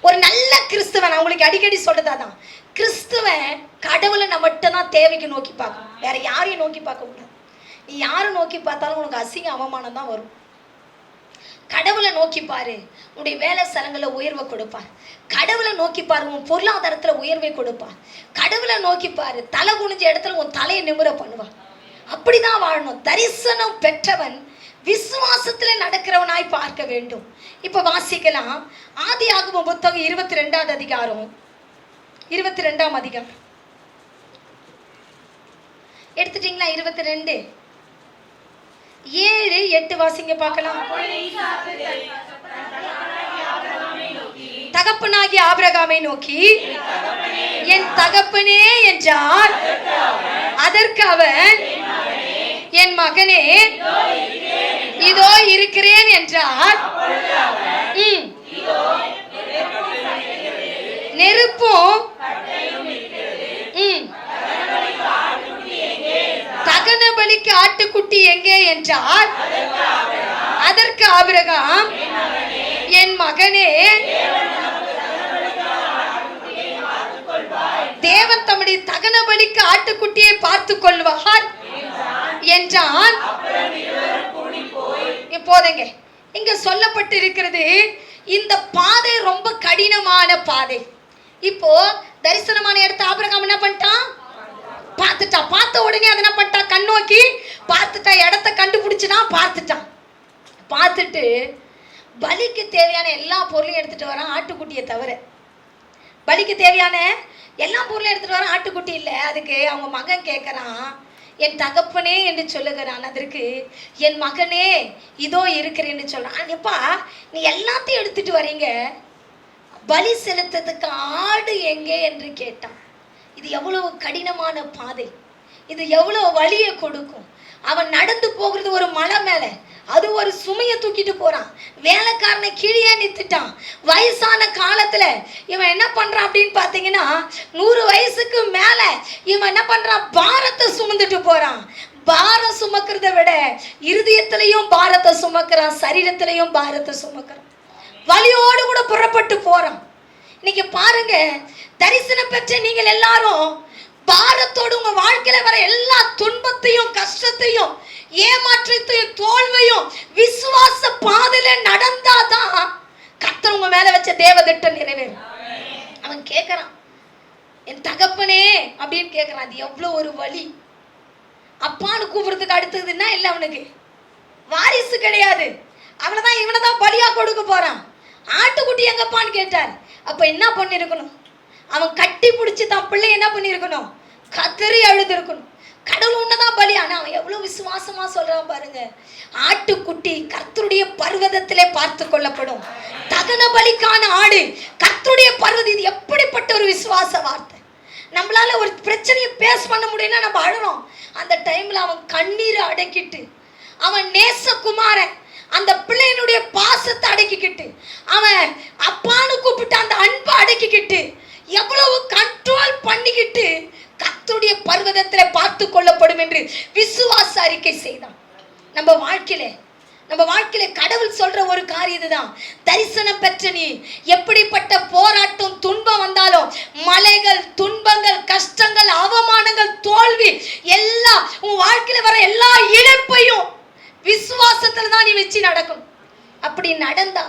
ஒரு நல்ல கிறிஸ்துவன், அவங்களுக்கு அடிக்கடி சொல்றதாதான், கிறிஸ்துவன் கடவுளை நம்மகிட்ட தான் தேவைக்கு நோக்கி பார்க்கணும், வேற யாரையும் நோக்கி பார்க்க கூடாது. நீ யாரை நோக்கி பார்த்தாலும் உனக்கு அசிங்க அவமானம் தான் வரும். கடவுளை நோக்கி பாரு, உன்னுடைய வேலை ஸ்தலங்களில் உயர்வை கொடுப்பார். கடவுளை நோக்கி பாரு, உன் பொருளாதாரத்துல உயர்வை கொடுப்பார். கடவுளை நோக்கி பாரு, தலை குனிஞ்ச இடத்துல உன் தலையை நிமிர பண்ணுவார். அப்படிதான் வாழணும். தரிசனம் பெற்றவன் விசுவாசத்துல நடக்கிறவனாய் பார்க்க வேண்டும். இப்ப வாசிக்கலாம், ஆதியாகமம் புத்தகம் 22 அதிகாரம் 22 அதிகாரம் எடுத்துட்டீங்களா? 22 7 8 வாசிங்க பார்க்கலாம். தகப்பனாகிய ஆபிரகாமை நோக்கி என் தகப்பனே என்றார். அதற்கு அவன் என் மகனே இதோ இருக்கிறேன் என்றார். நெருப்பும் தகன பலிக்கு ஆட்டுக்குட்டி எங்கே என்றார். அதற்கு ஆபிரகாம் என் மகனே தேவன் தம்முடைய தகன பலிக்கு ஆட்டுக்குட்டியை பார்த்து கொள்வார் என்றான். இப்போதைங்க இங்க சொல்லப்பட்டு இருக்கிறது, இந்த பாதை ரொம்ப கடினமான பாதை. இப்போ தரிசனமான இடத்த ஆபிரகாம் என்ன பண்ணிட்டான்? பார்த்துட்டான். பார்த்த உடனே அதை என்ன பண்ணிட்டான்? கண்ணோக்கி பார்த்துட்டான். இடத்த கண்டுபிடிச்சுதான் பார்த்துட்டான். பார்த்துட்டு பலிக்கு தேவையான எல்லா பொருளையும் எடுத்துட்டு வரான், ஆட்டுக்குட்டியை தவிர. பலிக்கு தேவையான எல்லா பொருளையும் எடுத்துட்டு வரான், ஆட்டுக்குட்டி இல்லை. அதுக்கு அவங்க மகன் கேட்கறான், என் தகப்பனே என்று சொல்லுகிறான். அதற்கு என் மகனே இதோ இருக்கிறேன்னு சொல்றான். எப்பா நீ எல்லாத்தையும் எடுத்துட்டு வரீங்க, பலி செலுத்ததுக்கு ஆடு எங்கே என்று கேட்டான். இது எவ்வளவு கடினமான பாதை, இது எவ்வளவு வலியை கொடுக்கும். அவன் நடந்து போகிறது ஒரு மலை மேல, அது ஒரு சுமையை தூக்கிட்டு போறான். வேலைக்காரனை கீழே நிறுத்திட்டான். வயசான காலத்துல இவன் என்ன பண்றான் அப்படின்னு பாத்தீங்கன்னா, 100 வயசுக்கு மேல இவன் என்ன பண்றான்? பாரத்தை சுமந்துட்டு போறான். பாரம் சுமக்கிறத விட இருதயத்திலையும் பாரத்தை சுமக்கிறான், சரீரத்திலையும் பாரத்தை சுமக்கிறான். வலியோடு கூட புறப்பட்டு போறான். இன்னைக்கு பாருங்க, தரிசனம் பெற்ற நீங்கள் எல்லாரும் பாரத்தோடு உங்க வாழ்க்கையில வர எல்லா துன்பத்தையும் கஷ்டத்தையும் ஏமாற்றத்தையும் தோல்வையும் விசுவாச பாதையில நடந்தாதான் கர்த்தர் உங்க மேல வச்ச தேவ திட்டம் நிறைவேறும். அவன் கேட்கறான், என் தகப்பனே அப்படின்னு கேட்கறான். அது எவ்வளவு ஒரு வலி. அப்பான்னு கூப்பிடுறதுக்கு அடுத்ததுன்னா இல்லை, அவனுக்கு வாரிசு கிடையாது. அவனைதான் இவனைதான் பலியா கொடுக்க போறான். ஆட்டுக்குட்டி எங்கப்பான்னு கேட்டார். அப்ப என்ன பண்ணிருக்கணும்? அவன் கட்டி பிடிச்சி தான் பிள்ளை என்ன பண்ணிருக்கணும்? கதறி அழுது இருக்கணும். கடவுள் உன்னதான் பலி. ஆனா அவன் எவ்வளவு விசுவாசமா சொல்றான் பாருங்க. ஆட்டுக்குட்டி கர்த்தருடைய பர்வதத்திலே பார்த்து கொள்ளப்படும். தகன பலிக்கான ஆடு கர்த்தருடைய பர்வதம். இது எப்படிப்பட்ட ஒரு விசுவாச வார்த்தை. நம்மளால ஒரு பிரச்சனையை பேஸ் பண்ண முடியும்னா நம்ம அழறோம். அந்த டைம்ல அவன் கண்ணீரை அடக்கிட்டு, அவன் நேசகுமாரன் அந்த பிள்ளையினுடைய பாசத்தை அடக்கிக்கிட்டு, அவன் அப்பான்னு கூப்பிட்டு அந்த அன்பை அடக்கிக்கிட்டு, எவ்வளவு கண்ட்ரோல் பண்ணிக்கிட்டு கர்த்தருடைய பர்வதத்துல பார்த்து கொள்ளப்படும் என்று விசுவாச அறிக்கை செய்தான். நம்ம வாழ்க்கையில கடவுள் சொல்ற ஒரு காரியம் இதுதான். தரிசனம் பெற்ற நீ எப்படிப்பட்ட போராட்டம் துன்பம் வந்தாலும், மலைகள் துன்பங்கள் கஷ்டங்கள் அவமானங்கள் தோல்வி எல்லாம் உன் வாழ்க்கையில வர எல்லா இழப்பையும் விசுவாசத்துல தான் நீ வச்சு நடக்கணும். அப்படி நடந்தா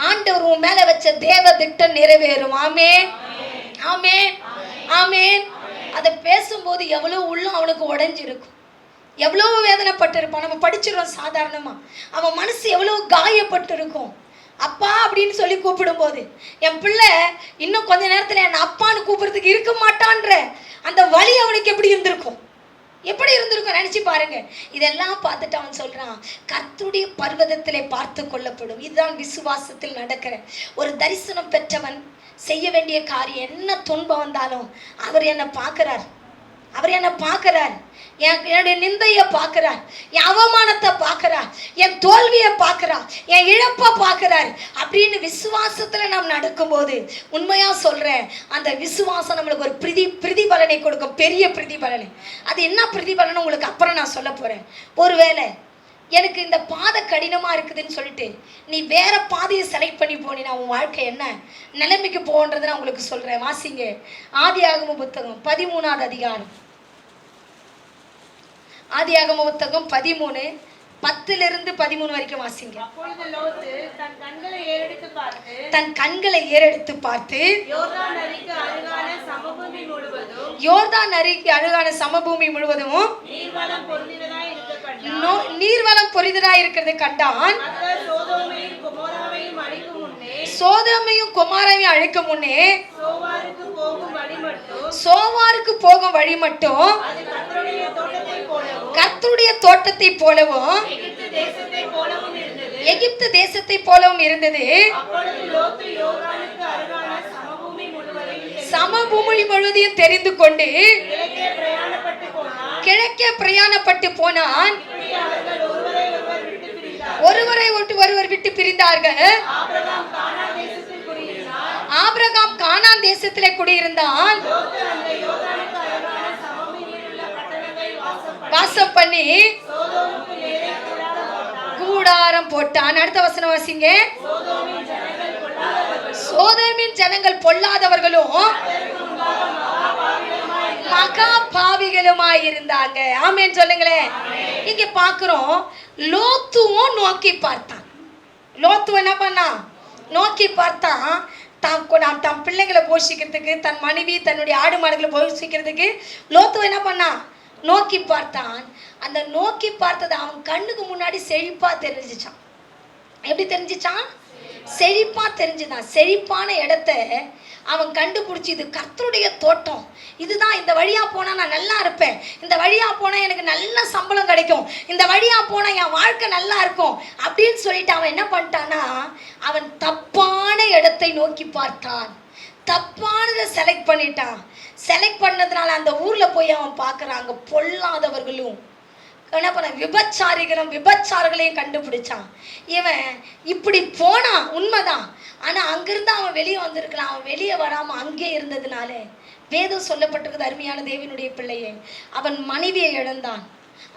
ஆண்டவர் உன் மேல வச்ச தேவ திட்டம் நிறைவேறும். ஆமென், ஆமென், ஆமென். அதை பேசும்போது எவ்வளவு உள்ளம் அவனுக்கு உடைஞ்சிருக்கும், எவ்வளவு வேதனைப்பட்டு இருப்பான். நம்ம படிச்சிருவோம் சாதாரணமா. அவன் மனசு எவ்வளவு காயப்பட்டு இருக்கும். அப்பா அப்படின்னு சொல்லி கூப்பிடும் போது, என் பிள்ளை இன்னும் கொஞ்ச நேரத்துல என் அப்பான்னு கூப்பிடுறதுக்கு இருக்க மாட்டான்ற அந்த வலி அவனுக்கு எப்படி இருந்திருக்கும், எப்படி இருந்திருக்கும் நினைச்சு பாருங்க. இதெல்லாம் பார்த்துட்டு அவன் சொல்றான், கர்த்தருடைய பர்வதத்திலே பார்த்து கொள்ளப்படும். இதுதான் விசுவாசத்தில் நடக்கிற ஒரு தரிசனம் பெற்றவன் செய்ய வேண்டிய காரியம். என்ன துன்பம் வந்தாலும் அவர் என்னை பார்க்கிறார், அவர் என்னை பார்க்கிறார், என்னுடைய நிந்தையை பார்க்கிறார், என் அவமானத்தை பார்க்கிறார், என் தோல்வியை பார்க்கிறார், என் இழப்பை பார்க்கிறார் அப்படின்னு விசுவாசத்துல நாம் நடக்கும்போது உண்மையா சொல்றேன், அந்த விசுவாசம் நம்மளுக்கு ஒரு பிரதிபலனை கொடுக்கும், பெரிய பிரதிபலனை. அது என்ன பிரதிபலனை உங்களுக்கு அப்புறம் நான் சொல்ல போறேன். ஒருவேளை எனக்கு இந்த பாதை கடினமா இருக்குதுன்னு சொல்லிட்டு நீ வேற பாதையை செலக்ட் பண்ணி போனீங்கன்னா உன் வாழ்க்கை என்ன நிலைமைக்கு போன்றதை நான் உங்களுக்கு சொல்றேன். வாசிங்க ஆதியாகம புத்தகம் 13வது அதிகாரம். ஆதியாகம புத்தகம் 13:10-13 வரைக்கும் வாசிங்க. அப்பொழுது லோத்து தன் கண்களை ஏறெடுத்து பார்த்து யோர்தான் நதிக்கு அருகான சமபூமி முழுவதும் நீர்வளம் பொருந்தினதாய் இருக்கிறது கண்டான். சோதோமையும் கொமோராவையும் அழிக்கும் முன்னே சோவாருக்கு போகும் வழி மட்டும் கர்த்தருடைய தோட்டத்தை போலவும் எகிப்து தேசத்தை போலவும் இருந்தது. சமபூமி முழுவதையும் தெரிந்து கொண்டு கிழக்கே பிரயாணப்பட்டு போனான். ஒருவரை ஒருவர் விட்டு பிரிந்தார்கள். ஆபிரகாம் கானான் தேசத்திலே குடியிருந்தான். வாசம் பண்ணி கூடாரம் போட்டான். அடுத்த வசனம் வாசிங்க. சோதோமின் ஜனங்கள் பொல்லாதவர்களும் மகா பாவிகளுமாய் இருந்தாங்க. ஆமென் சொல்லுங்களேன். இங்க பாக்குறோம், லோத்துவும் நோக்கி பார்த்தான். லோத்து என்ன பண்ணா? நோக்கி பார்த்தான். தம் பிள்ளைங்களை போஷிக்கிறதுக்கு, தன் மனைவி தன்னுடைய ஆடு மாடுகளை போஷிக்கிறதுக்கு லோத்து என்ன பண்ணா? நோக்கி பார்த்தான். அந்த நோக்கி பார்த்தது அவன் கண்ணுக்கு முன்னாடி செழிப்பா தெரிஞ்சிச்சான். எப்படி தெரிஞ்சிச்சான்? செழிப்பா தெரிஞ்சுதான். செழிப்பான இடத்த அவன் கண்டுபிடிச்சி, இது கர்த்தருடைய தோட்டம், இதுதான், இந்த வழியா போனா நான் நல்லா இருப்பேன், இந்த வழியா போனா எனக்கு நல்ல சம்பளம் கிடைக்கும், இந்த வழியா போனா என் வாழ்க்கை நல்லா இருக்கும் அப்படின்னு சொல்லிட்டு அவன் என்ன பண்ணிட்டான்னா, அவன் தப்பான இடத்தை நோக்கி பார்த்தான். தப்பானதை செலக்ட் பண்ணிட்டான். செலக்ட் பண்ணதுனால அந்த ஊர்ல போய் அவன் பார்க்கறாங்க பொல்லாதவர்களும் என்ன பண்ண விபச்சாரிகளையும் கண்டுபிடிச்சான். இவன் இப்படி போனான், உண்மைதான். ஆனா அங்கிருந்து அவன் வெளியே வந்திருக்கலாம். அவன் வெளியே வராம அங்கே இருந்ததுனால வேதம் சொல்லப்பட்டிருக்குது, அருமையான தேவனுடைய பிள்ளையை, அவன் மனைவியை இழந்தான்.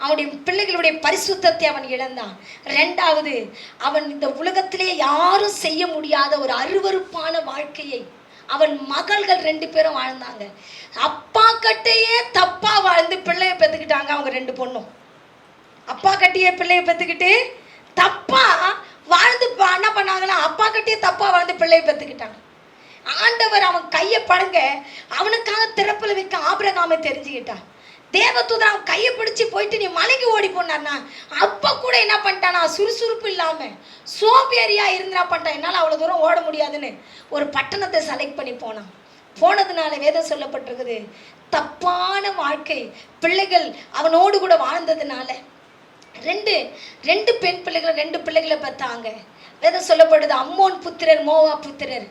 அவனுடைய பிள்ளைகளுடைய பரிசுத்தத்தை அவன் இழந்தான். ரெண்டாவது, அவன் இந்த உலகத்திலே யாரும் செய்ய முடியாத ஒரு அருவருப்பான வாழ்க்கையை அவன் மகள்கள் 2 பேரும் வாழ்ந்தாங்க. அப்பா கட்டையே தப்பா வாழ்ந்து பிள்ளைய பெற்றுக்கிட்டாங்க. அவங்க 2 பொண்ணும் அப்பா கட்டிய பிள்ளைய பெற்றுக்கிட்டு தப்பா வாழ்ந்து என்ன பண்ணாங்களா, அப்பா கட்டியே தப்பா வாழ்ந்து பிள்ளைய பெற்றுக்கிட்டாங்க. ஆண்டவர் அவன் கையை படுங்க அவனுக்காக திறப்பில் வைக்க ஆபிரகாமை தெரிஞ்சுக்கிட்டான். தேவதூதர் அவன் கையை பிடிச்சி போயிட்டு நீ மலைக்கு ஓடி போனான்னா, அப்ப கூட என்ன பண்ணிட்டானா, சுறுசுறுப்பு இல்லாம சோம்பேறியா இருந்தா பண்ணிட்டான். என்னால் அவ்வளவு தூரம் ஓட முடியாதுன்னு ஒரு பட்டணத்தை செலக்ட் பண்ணி போனான். போனதுனால வேதம் சொல்லப்பட்டிருக்குது, தப்பான வாழ்க்கை பிள்ளைகள் அவனோடு கூட வாழ்ந்ததுனால ரெண்டு பெண் பிள்ளைகள் 2 பிள்ளைகளை பார்த்தாங்க. வேதம் சொல்லப்படுது, அம்மோன் புத்திரர் மோவா புத்திரர்.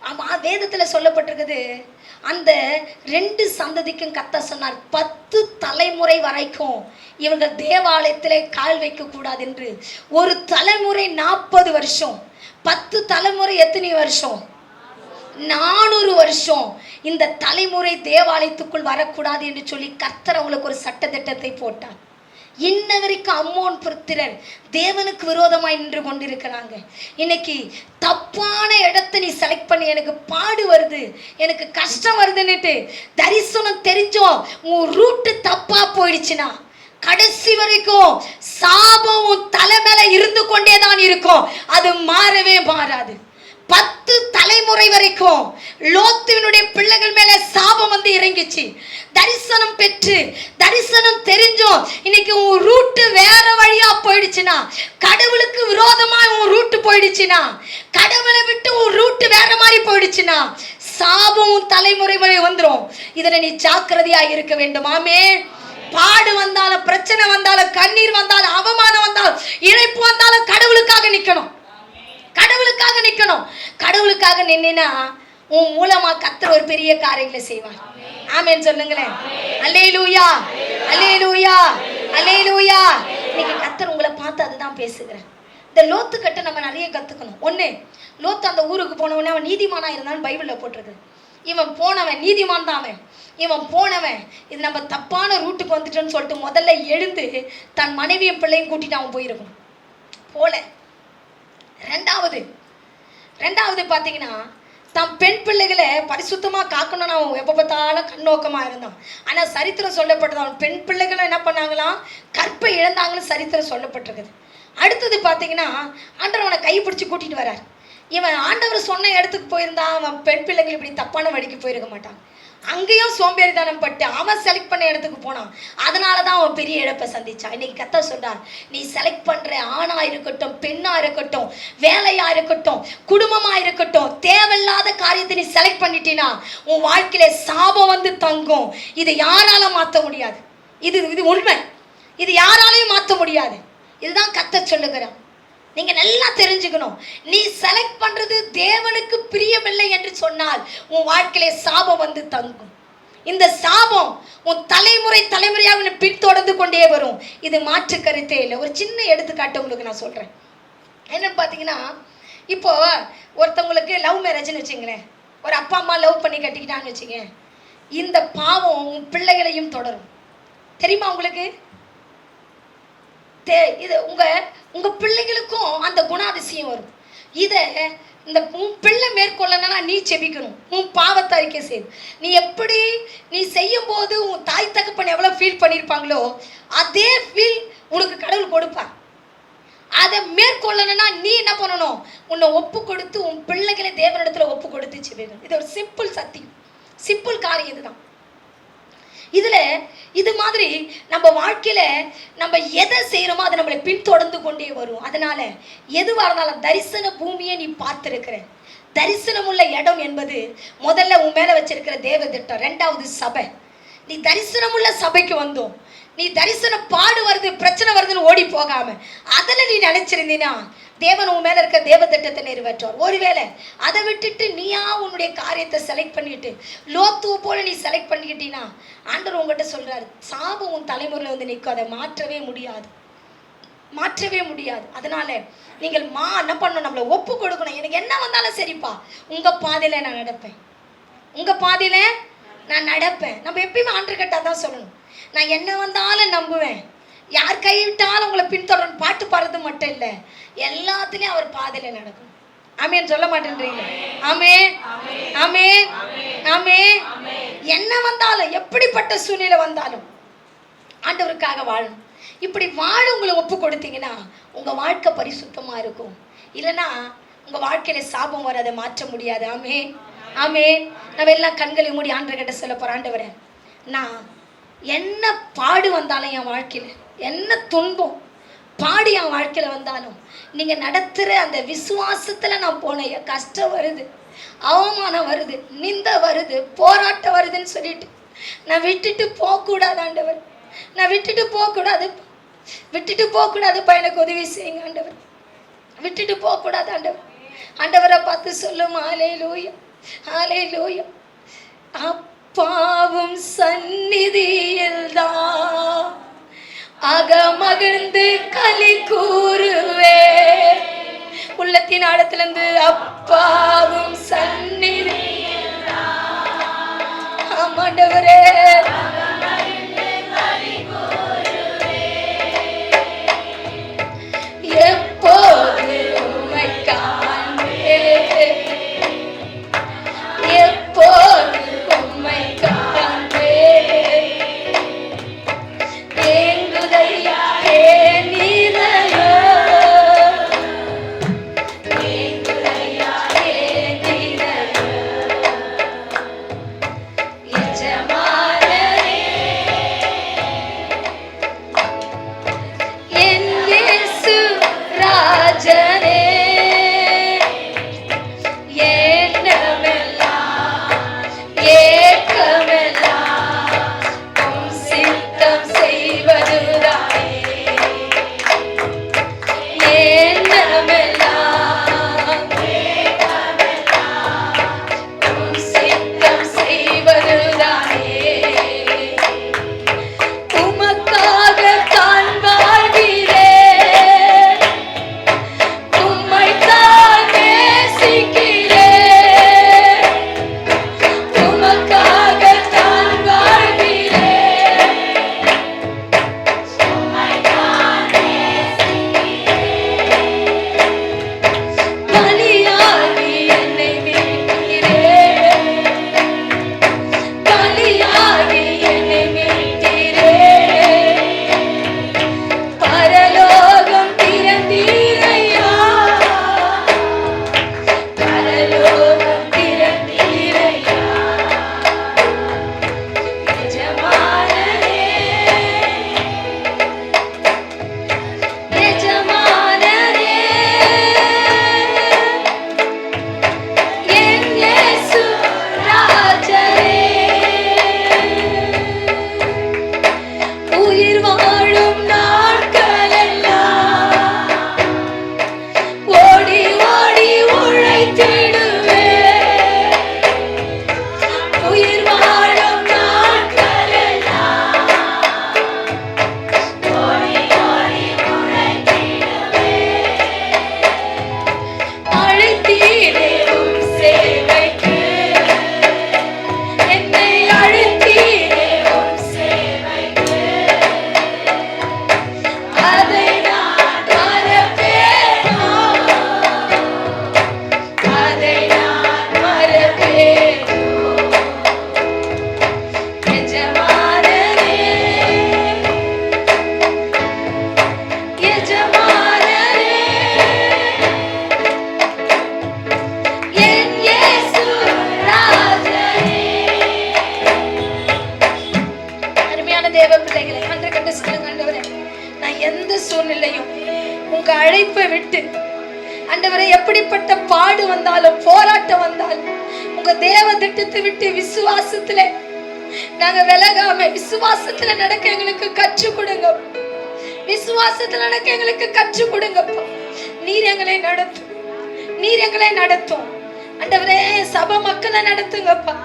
ஆமா, வேதத்துல சொல்லப்பட்டிருக்குது, அந்த 2 சந்ததிக்கும் கர்த்தர் சொன்னார், 10 தலைமுறை வரைக்கும் இவர்கள் தேவாலயத்திலே கால் வைக்க கூடாது என்று. ஒரு தலைமுறை 40 வருஷம், 10 தலைமுறை எத்தனை வருஷம்? 400 வருஷம் இந்த தலைமுறை தேவாலயத்துக்குள் வரக்கூடாது என்று சொல்லி கர்த்தர் அவங்களுக்கு ஒரு சட்ட திட்டத்தை போட்டார். இன்ன வரைக்கும் அம்மோன் புத்திரர் தேவனுக்கு விரோதமாய் நின்று கொண்டிருக்கிறாங்க. இன்னைக்கு தப்பான இடத்தை நீ செலக்ட் பண்ணி, எனக்கு பாடு வருது, எனக்கு கஷ்டம் வருதுன்னுட்டு தரிசனம் தெரிஞ்சோம் உன் ரூட்டு தப்பா போயிடுச்சுன்னா கடைசி வரைக்கும் சாபம் உன் தலை மேல இருந்து கொண்டே தான் இருக்கும். அது மாறவே மாறாது. 10 தலைமுறை வரைக்கும் லோத்துவினுடைய பிள்ளைகள் மேல சாபம் வந்து இறங்கிச்சு. தரிசனம் பெற்று தரிசனம் தெரிஞ்சோம் இன்னைக்கு உன் ரூட்டு வேற வழியா போயிடுச்சுன்னா, கடவுளுக்கு விரோதமா உன் ரூட்டு போயிடுச்சுன்னா, கடவுளை விட்டு உன் ரூட்டு வேற மாதிரி போயிடுச்சுன்னா சாபம் உன் தலைமுறை வரை வந்துடும். இதுல நீ ஜாக்கிரதையா இருக்க வேண்டும். ஆமே. பாடு வந்தாலும், பிரச்சனை வந்தாலும், கண்ணீர் வந்தாலும், அவமானம் வந்தாலும், இழைப்பு வந்தாலும் கடவுளுக்காக நிக்கணும். கடவுளுக்காக நிக்கணும். கடவுளுக்காக நின்னா உன் மூலமா கர்த்தர் ஒரு பெரிய காரியங்களை செய்வார். ஆமென் சொல்லுங்களேன். அல்லேலூயா, அல்லேலூயா, அல்லேலூயா. இன்னைக்கு கர்த்தர் உங்களை பார்த்து அதுதான் பேசுகிறேன். இந்த லோத்து கட்ட நம்ம நிறைய கத்துக்கணும். ஒண்ணு, லோத்து அந்த ஊருக்கு போனவனே அவன் நீதிமானா இருந்தான்னு பைபிள்ல போட்டிருக்கு. இவன் போனவன் நீதிமான் தான். இவன் போனவன் இது நம்ம தப்பான ரூட்டுக்கு வந்துட்டோன்னு சொல்லிட்டு முதல்ல எழுந்து தன் மனைவியும் பிள்ளையும் கூட்டிட்டு அவன் போயிருக்கணும். போல. ரெண்டாவது பார்த்தீங்கன்னா தன் பெண் பிள்ளைகளை பரிசுத்தமா காக்கணும்னு அவன் எப்போ பார்த்தாலும் கண்ணோக்கமா இருந்தான். ஆனா சரித்திரம் சொல்லப்பட்டது அவன் பெண் பிள்ளைகளை என்ன பண்ணாங்களாம், கற்பை இழந்தாங்கன்னு சரித்திரம் சொல்லப்பட்டிருக்குது. அடுத்தது பார்த்தீங்கன்னா ஆண்டவர் அவனை கைப்பிடிச்சு கூட்டிட்டு வர்றார். இவன் ஆண்டவர் சொன்ன இடத்துக்கு போயிருந்தான் அவன் பெண் பிள்ளைகள் இப்படி தப்பான வழிக்கு போயிருக்க மாட்டான். அங்கேயும் சோம்பேறித்தனம் பட்டு அவன் செலக்ட் பண்ண இடத்துக்கு போனான். அதனால தான் அவன் பெரிய இழப்பை சந்திச்சான். இன்னைக்கு கர்த்தர் சொல்றார், நீ செலக்ட் பண்ற ஆணா இருக்கட்டும், பெண்ணா இருக்கட்டும், வேலையா இருக்கட்டும், குடும்பமா இருக்கட்டும், தேவையில்லாத காரியத்தை நீ செலக்ட் பண்ணிட்டீனா உன் வாழ்க்கையில சாபம் வந்து தங்கும். இது யாரால மாற்ற முடியாது. இது உண்மை. இது யாராலையும் மாற்ற முடியாது. இதுதான் கர்த்தர் சொல்லுகிறார். நீங்க நல்லா தெரிஞ்சுக்கணும். நீ செலக்ட் பண்றது தேவனுக்கு பிரியமில்லை என்று சொன்னால் உன் வாழ்க்கையிலே சாபம் வந்து தங்கும். இந்த சாபம் உன் தலைமுறையாக பின்தொடர்ந்து கொண்டே வரும். இது மாற்று கருத்தே இல்லை. ஒரு சின்ன எடுத்துக்காட்டு உங்களுக்கு நான் சொல்றேன். என்னன்னு பார்த்தீங்கன்னா, இப்போ ஒருத்தவங்களுக்கு லவ் மேரேஜ்னு வச்சுங்களேன். ஒரு அப்பா அம்மா லவ் பண்ணி கட்டிக்கிட்டான்னு வச்சுங்க, இந்த பாவம் உன் பிள்ளைகளையும் தொடரும். தெரியுமா உங்களுக்கு? இது உங்க பிள்ளைகளுக்கும் அந்த குணாதிசயம் வரும். இதை இந்த உன் பிள்ளை மேற்கொள்ளனா நீ செபிக்கணும். உன் பாவத்தை அறிக்கை செய்து நீ செய்யும் போது உன் தாய் தகப்பன் எவ்வளவு ஃபீல் பண்ணியிருப்பாங்களோ அதே ஃபீல் உனக்கு கடவுள் கொடுப்பார். அதை மேற்கொள்ளணும்னா நீ என்ன பண்ணணும், உன்னை ஒப்பு கொடுத்து உன் பிள்ளைகளை தேவனிடத்துல ஒப்பு கொடுத்து செபிக்கணும். இது ஒரு சிம்பிள் சத்தியம், சிம்பிள் காரியம். இதுதான். இதுல இது மாதிரி நம்ம வாழ்க்கையில நம்ம எதை செய்யறோமோ அதை நம்மளை பின்தொடர்ந்து கொண்டே வரும். அதனால எதுவாக இருந்தாலும் தரிசன பூமியை நீ பார்த்திருக்கிற தரிசனம் உள்ள இடம் என்பது முதல்ல உன் மேல வச்சிருக்கிற தேவ திட்டம். ரெண்டாவது சபை. நீ தரிசனம் உள்ள சபைக்கு வந்தோம். நீ தரிசனம் பாடு வருது பிரச்சனை வருதுன்னு ஓடி போகாம அதுல நீ நினைச்சிருந்தீனா தேவன் உன் மேல இருக்க தேவ திட்டத்தை நிறைவேற்றுவார். ஒருவேளை அதை விட்டுட்டு நீயா உன்னுடைய காரியத்தை செலக்ட் பண்ணிட்டு லோத்து போல நீ செலக்ட் பண்ணிக்கிட்டீங்கன்னா ஆண்டவர் உங்ககிட்ட சொல்றாரு, சாபம் உன் தலைமுறையில் வந்து நிற்கும். அதை மாற்றவே முடியாது. அதனால நீங்கள் என்ன பண்ணணும், நம்மளை ஒப்பு கொடுக்கணும். எனக்கு என்ன வந்தாலும் சரிப்பா, உங்க பாதையில நான் நடப்பேன். நம்ம எப்பயுமே ஆண்டர்கிட்ட தான் சொல்லணும், நான் என்ன வந்தாலும் நம்புவேன், யார் கைவிட்டாலும் உங்களை பின்தொடரும். பாட்டு பாடுறது மட்டும் இல்லை, எல்லாத்துலயும் அவர் பாதையில நடக்கும். ஆமேன் சொல்ல மாட்டேன்றீங்க? ஆமேன், ஆமேன், ஆமேன். என்ன வந்தாலும் எப்படிப்பட்ட சூழ்நிலை வந்தாலும் ஆண்டவருக்காக வாழணும். இப்படி வாழ உங்களை ஒப்பு கொடுத்தீங்கன்னா உங்க வாழ்க்கை பரிசுத்தமா இருக்கும். இல்லைன்னா உங்க வாழ்க்கையில சாபம் வர அதை மாற்ற முடியாது. ஆமேன், ஆமேன். நம்ம எல்லாம் கண்களை மூடி ஆண்டவர்கிட்ட சொல்ல போறோம், ஆண்டவரே, நான் என்ன பாடு வந்தாலும் என் வாழ்க்கையில, என்ன துன்பம் பாடி என் வாழ்க்கையில வந்தாலும் நீங்க நடத்துற அந்த விசுவாசத்துல நான் போனேன். கஷ்டம் வருது, அவமானம் வருது, நிந்த வருது, போராட்டம் வருதுன்னு சொல்லிட்டு நான் விட்டுட்டு போகக்கூடாது ஆண்டவர். நான் விட்டுட்டு போகக்கூடாதுப்பா, எனக்கு உதவி செய்யுங்க ஆண்டவர். விட்டுட்டு போகக்கூடாது ஆண்டவர். ஆண்டவரை பார்த்து சொல்லும், ஹல்லேலூயா, ஹல்லேலூயா. அப்பாவும் சந்நிதியில் தான் அகமகிழ்ந்து களி கூறுவே. உள்ளத்தின் ஆழத்திலிருந்து அப்பாவும் சந்நிதியில் தான். ஆமாண்டவரே, எப்போது உம்மை காண்பேன், எப்போது உம்மை காண்பேன். தேங்குதையா என் இதயம், தேங்குதையா என் இதயம். எஜமானே உங்க அழைப்பை விட்டு ஆண்டவரே, எப்படிப்பட்ட பாடு வந்தாலும் போராட்டம் வந்தாலும் உங்க தேவ திட்டத்தை விட்டு விசுவாசத்துல நாங்க விலகாம விசுவாசத்துல நடக்க எங்களுக்கு கற்றுக் கொடுங்க. விசுவாசத்துல நடக்க எங்களுக்கு கற்றுக் கொடுங்கப்பா. நீர் எங்களை நடத்தும், நீர் எங்களை நடத்தும் ஆண்டவரே. சபை மக்களை நடத்துங்கப்பா.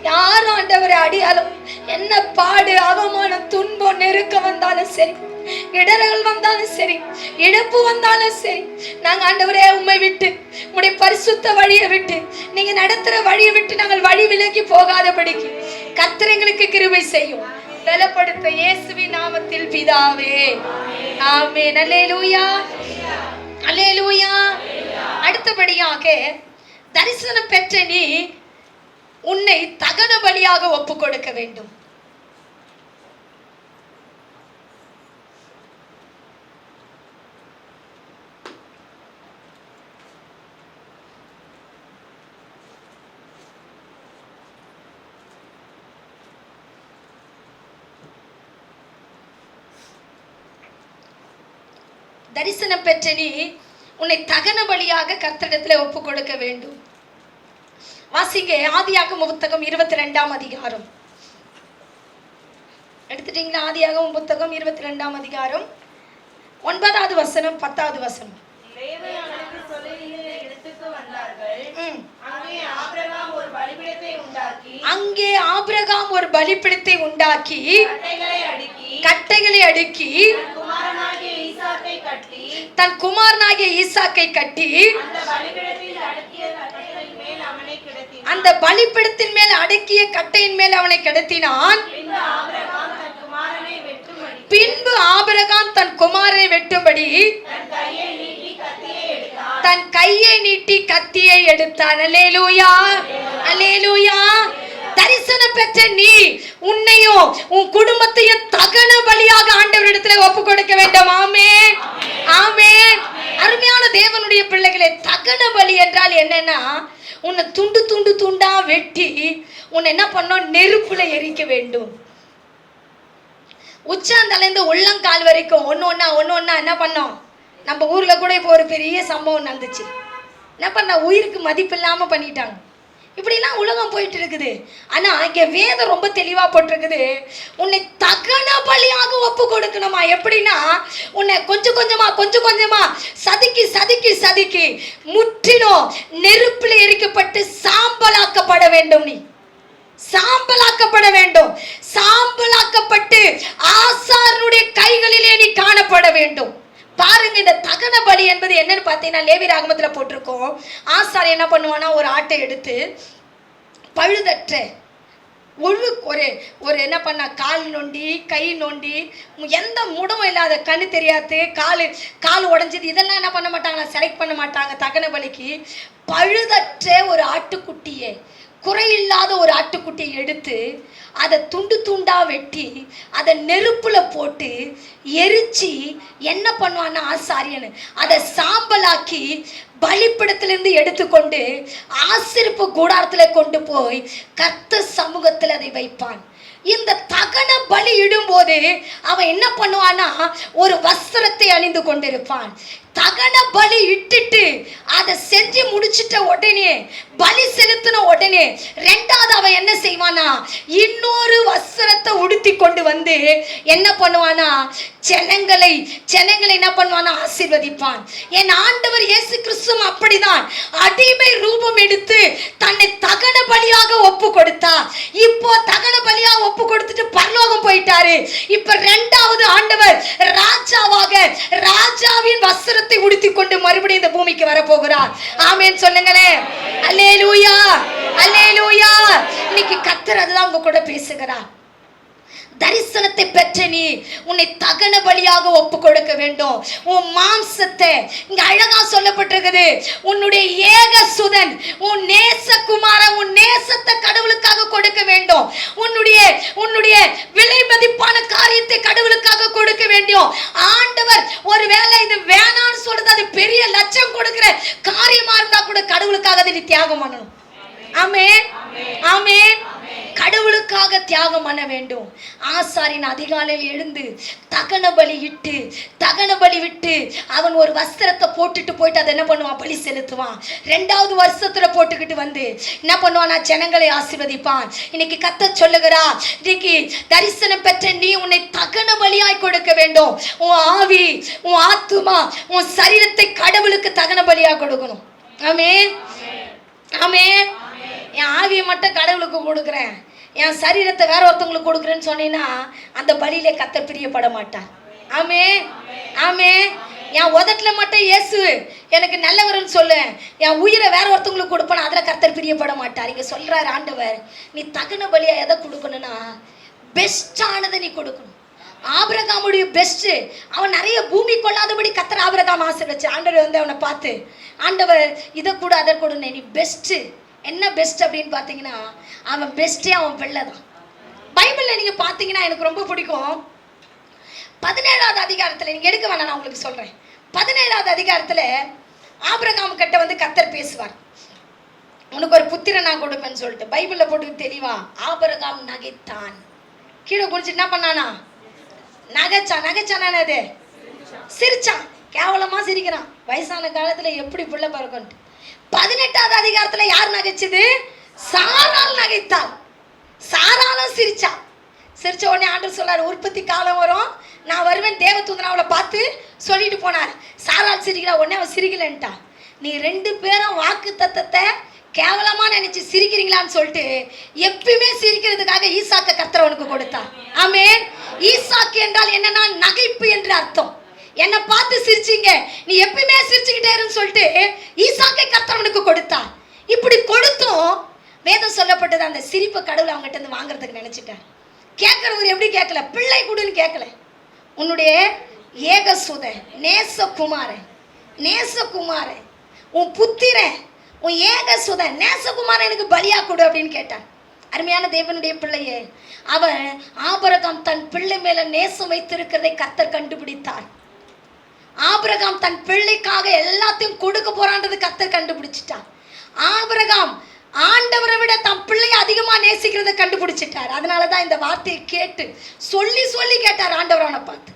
யாரும் ஆண்டவரை அடியாலும் என்ன பாடு அவமானம் துன்பம் நெருக்க வந்தாலும் சரி, இடர்கள் வந்தாலும் சரி, இழப்பு வந்தாலும் சரி, நாங்க ஆண்டவரே உம்மை விட்டு உம்முடைய பரிசுத்த வழியை விட்டு நீங்க நடத்துற வழியை விட்டு நாங்கள் வழி விலகி போகாதபடிக்கு கர்த்தர் எங்களுக்கு கிருபை செய்யும். பலப்படுத்த இயேசுவின் நாமத்தில் பிதாவே, ஆமென். அல்லேலூயா, அல்லேலூயா. அடுத்தபடியாக தரிசனம் பெற்ற நீ உன்னை தகன பலியாக ஒப்பு கொடுக்க வேண்டும். தரிசனம் பெற்ற நீ உன்னை தகன பலியாக கர்த்தரிடத்தில் ஒப்பு கொடுக்க வேண்டும். வாசிங்க ஆதியாகம புத்தகம் 22ஆம் அதிகாரம். எடுத்துட்டீங்களா? ஆதியாகம புத்தகம் 22ஆம் அதிகாரம் 9வது வசனம் 10வது வசனம். அங்கே ஆபிரகாம் ஒரு பலிபீடத்தை உண்டாக்கி கட்டைகளை அடுக்கி தன் குமாரனாகிய ஈசாக்கை கட்டி அந்த பலிபீடத்தின் மேல் அடக்கிய கட்டையின் மேல் அவனை கிடத்தினான். பின்பு ஆபிரகாம் தன் குமாரனை வெட்டும்படி தன் கையை நீட்டி கத்தியை எடுத்தான். அல்லேலூயா, அல்லேலூயா. தரிசனம் பெற்ற நீ உன்னையும் உன் குடும்பத்தையும் தகன பலியாக ஆண்டவரிடத்துல ஒப்பு கொடுக்க வேண்டும். ஆமென், ஆமென். அருமையான தேவனுடைய பிள்ளைகளே, தகன பலி என்றால் என்னன்னா, உன்னை துண்டு துண்டு துண்டா வெட்டி உன்னை என்ன பண்ணோம், நெருப்புல எரிக்க வேண்டும். உச்சாந்தலேருந்து உள்ளங்கால் வரைக்கும் ஒன்று ஒன்றா என்ன பண்ணோம். நம்ம ஊரில் கூட இப்போ ஒரு பெரிய சம்பவம் நடந்துச்சு. என்ன பண்ண, உயிருக்கு மதிப்பு இல்லாமல் பண்ணிட்டாங்க. இப்படிலாம் உலகம் போயிட்டு இருக்குது. ஆனால் இங்கே வேதம் ரொம்ப தெளிவாக போட்டிருக்குது, உன்னை தகன பலியாக ஒப்பு கொடுக்கணுமா. எப்படின்னா, உன்னை கொஞ்சம் கொஞ்சமாக சதுக்கி முற்றிலும் நெருப்பில் எரிக்கப்பட்டு சாம்பலாக்கப்பட வேண்டும். நீ சாம்பலாக்கப்பட வேண்டும். சாம்பலாக்கப்பட்டு ஆசாரனுடைய கைகளிலே நீ காணப்பட வேண்டும். பாருங்க, இந்த தகன பலி என்பது என்னன்னு பார்த்தீங்கன்னா, லேவியராகமத்துல போட்டிருக்கோம். ஆசாரியன் என்ன பண்ணுவானா, ஒரு ஆட்டை எடுத்து பழுதற்ற ஒரு என்ன பண்ண, கால் நோண்டி கை நோண்டி எந்த முடமும் இல்லாத, கண்ணு தெரியாது, கால் உடஞ்சது, இதெல்லாம் என்ன பண்ண மாட்டாங்களா, செலக்ட் பண்ண மாட்டாங்க. தகன பலிக்கு பழுதற்ற ஒரு ஆட்டுக்குட்டியை, குறையில்லாத ஒரு ஆட்டுக்குட்டியை எடுத்து அதை துண்டு துண்டா வெட்டி அதை நெருப்புல போட்டு எரிச்சு என்ன பண்ணுவான்னா, ஆசாரியன் அதை சாம்பலாக்கி பலிபீடத்திலிருந்து எடுத்துக்கொண்டு ஆசரிப்பு கூடாரத்துல கொண்டு போய் கர்த்தர் சமூகத்தில் அதை வைப்பான். இந்த தகன பலி இடும்போது அவன் என்ன பண்ணுவானா, ஒரு வஸ்திரத்தை அணிந்து கொண்டிருப்பான். தகன பலி இட்டுட்டு அதை செஞ்சு முடிச்சிட்ட உடனே, பலி செலுத்தின உடனே ரெண்டாவது அவன் என்ன செய்வானா, இன்னொரு வஸ்திரத்தை உடுத்தி கொண்டு வந்து என்ன பண்ணுவானா, ஜனங்களை என்ன பண்ணுவானா, ஆசீர்வதிப்பான். என் ஆண்டவர் இயேசு கிறிஸ்து அப்படிதான் அடிமை ரூபம் எடுத்து தன்னை தகன பலியாக ஒப்பு கொடுத்தார். இப்போ தகன பலியாக ஒப்பு கொடுத்துட்டு பரலோகம் போயிட்டாரு. இப்ப ரெண்டாவது ஆண்டவர் ராஜாவாக ராஜாவின் வஸ்திரத்தை உடுத்தி கொண்டு மறுபடியும் இந்த பூமிக்கு வர போகிறார். ஆமென் சொல்லுங்களே. அல்லேலூயா, அல்லேலூயா. இன்னைக்கு கர்த்தர் அதுதான் உங்க கூட பேசுகிறார். தரிசனத்தை பெற்ற நீ உன்னை தகன பலியாக ஒப்பு கொடுக்க வேண்டும். உன் மாம்சத்தை, இங்க அழகா சொல்லப்பட்டிருக்குது, உன்னுடைய ஏக சுதன், உன் நேசகுமாரன், உன் நேசத்தை கடவுளுக்காக கொடுக்க வேண்டும். உன்னுடைய விலை மதிப்பான காரியத்தை கடவுளுக்காக கொடுக்க வேண்டும். ஆண்டவர் ஒருவேளை இது வேணான்னு சொல்றது, அது பெரிய லட்சம் கொடுக்கிற காரியமா இருந்தா கூட கடவுளுக்காக அதை நீ தியாகம் பண்ணணும். ஆமென், ஆமென். கடவுளுக்காக தியாகம் பண்ண வேண்டும். ஆசாரியன் அதிகாலையில் எழுந்து தகன பலி விட்டு அவன் ஒரு வஸ்திரத்தை போட்டுட்டு போயிட்டு அதை என்ன பண்ணுவான், பலி செலுத்துவான். 2வது வருஷத்துல போட்டுக்கிட்டு வந்து என்ன பண்ணுவான், நான் ஜனங்களை ஆசீர்வதிப்பான். இன்னைக்கு கர்த்தர் சொல்லுகிறா, இன்னைக்கு தரிசனம் பெற்ற நீ உன்னை தகன பலியாய் கொடுக்க வேண்டும். உன் ஆவி, உன் ஆத்துமா, உன் சரீரத்தை கடவுளுக்கு தகன பலியா கொடுக்கணும். ஆமென், ஆமென். என் ஆவியை மட்டும் கடவுளுக்கு கொடுக்குறேன், என் சரீரத்தை வேற ஒருத்தவங்களுக்கு கொடுக்குறேன்னு சொன்னீங்கன்னா அந்த பலியிலே கர்த்தர் பிரியப்பட மாட்டார். ஆமென், ஆமென். என் உதட்டுல மட்டும் இயேசு எனக்கு நல்லவர்னு சொல்லு, என் உயிரை வேற ஒருத்தவங்களுக்கு கொடுப்பேன், அதில் கர்த்தர் பிரியப்பட மாட்டார். இங்க சொல்றாரு ஆண்டவர், நீ தகன பலியா எதை கொடுக்கணும்னா பெஸ்டானதை நீ கொடுக்கணும். ஆபிரகாமுடைய பெஸ்ட், அவன் நிறைய பூமி கொள்ளாதபடி கர்த்தர் ஆபிரகாம் ஆசீர்வதிச்சு. ஆண்டவர் வந்து அவனை பார்த்து, ஆண்டவர் இதை கூட அதை கூட, நீ பெஸ்ட். என்ன பெஸ்ட் அப்படின்னு பார்த்தீங்கன்னா, அவன் பெஸ்ட்டே அவன் பிள்ளை தான். பைபிளில் நீங்கள் பார்த்தீங்கன்னா எனக்கு ரொம்ப பிடிக்கும். 17வது அதிகாரத்தில் நீங்கள் எடுக்க வேணாம், நான் உங்களுக்கு சொல்கிறேன். 17வது அதிகாரத்தில் ஆபிரகாம் கிட்ட வந்து கர்த்தர் பேசுவார், உனக்கு ஒரு புத்திரன் நான் கொடுப்பேன்னு சொல்லிட்டு. பைபிளில் போட்டு தெளிவா, ஆபிரகாம் நகைத்தான். கீழே குடிச்சு என்ன பண்ணானா, நகைச்சானா அது சிரிச்சான். கேவலமா சிரிக்கிறான். வயசான காலத்துல எப்படி பிள்ளை பிறக்கும்ட்டு. 18வது அதிகாரத்துல யார் நகைச்சது, சாராள் நகைத்தாள். சாராளும் சிரிச்சா. சிரிச்ச உடனே ஆண்டவர் சொல்றாரு, உற்பத்தி காலம் வரும், நான் வருவேன். தேவதூதன் அவளை பார்த்து சொல்லிட்டு போனார். சாராள் சிரிக்கிறா. உடனே அவன் சிரிக்கலன்ட்டா. நீ 2 பேரும் வாக்கு தத்தத்தை கேவலமா நினைச்சு சிரிக்கிறீங்களான்னு சொல்லிட்டு எப்பயுமே சிரிக்கிறதுக்காக ஈசாக்க கர்த்தர் அவனுக்கு கொடுத்தார். ஆமென். ஈசாக்கு என்றால் என்னன்னா நகைப்பு என்று அர்த்தம். என்னை பார்த்து சிரிச்சிங்க, நீ எப்பயுமே சிரிச்சுக்கிட்டே இருன்னு சொல்லிட்டு ஈசாக்கை கர்த்தர் அவனுக்கு கொடுத்தார். இப்படி கொடுத்தும் வேதம் சொல்லப்பட்டது, அந்த சிரிப்பை கடவுள் அவங்ககிட்ட இருந்து வாங்குறதுக்கு நினைச்சிட்டார். கேட்கறவர் எப்படி கேட்கல, பிள்ளை கூடுன்னு கேட்கல, உன்னுடைய ஏகசுதன் நேசகுமாரன் உன் புத்திரன், உன் ஏகசுதன் நேசகுமாரன் எனக்கு பலியா கொடு அப்படின்னு கேட்டான். அருமையான தேவனுடைய பிள்ளையே, அவன் ஆபிரகாம் தன் பிள்ளை மேல நேசம் வைத்திருக்கிறதை கர்த்தர் கண்டுபிடித்தார். ஆபிரகாம் தன் பிள்ளைக்காக எல்லாத்தையும் கொடுக்க போறான்றது கர்த்தர் கண்டுபிடிச்சிட்டார். ஆபிரகாம் ஆண்டவரை விட தன் பிள்ளையை அதிகமா நேசிக்கிறத கண்டுபிடிச்சிட்டார். அதனாலதான் இந்த வார்த்தையை கேட்டு சொல்லி கேட்டார் ஆண்டவர் அவனை பார்த்து.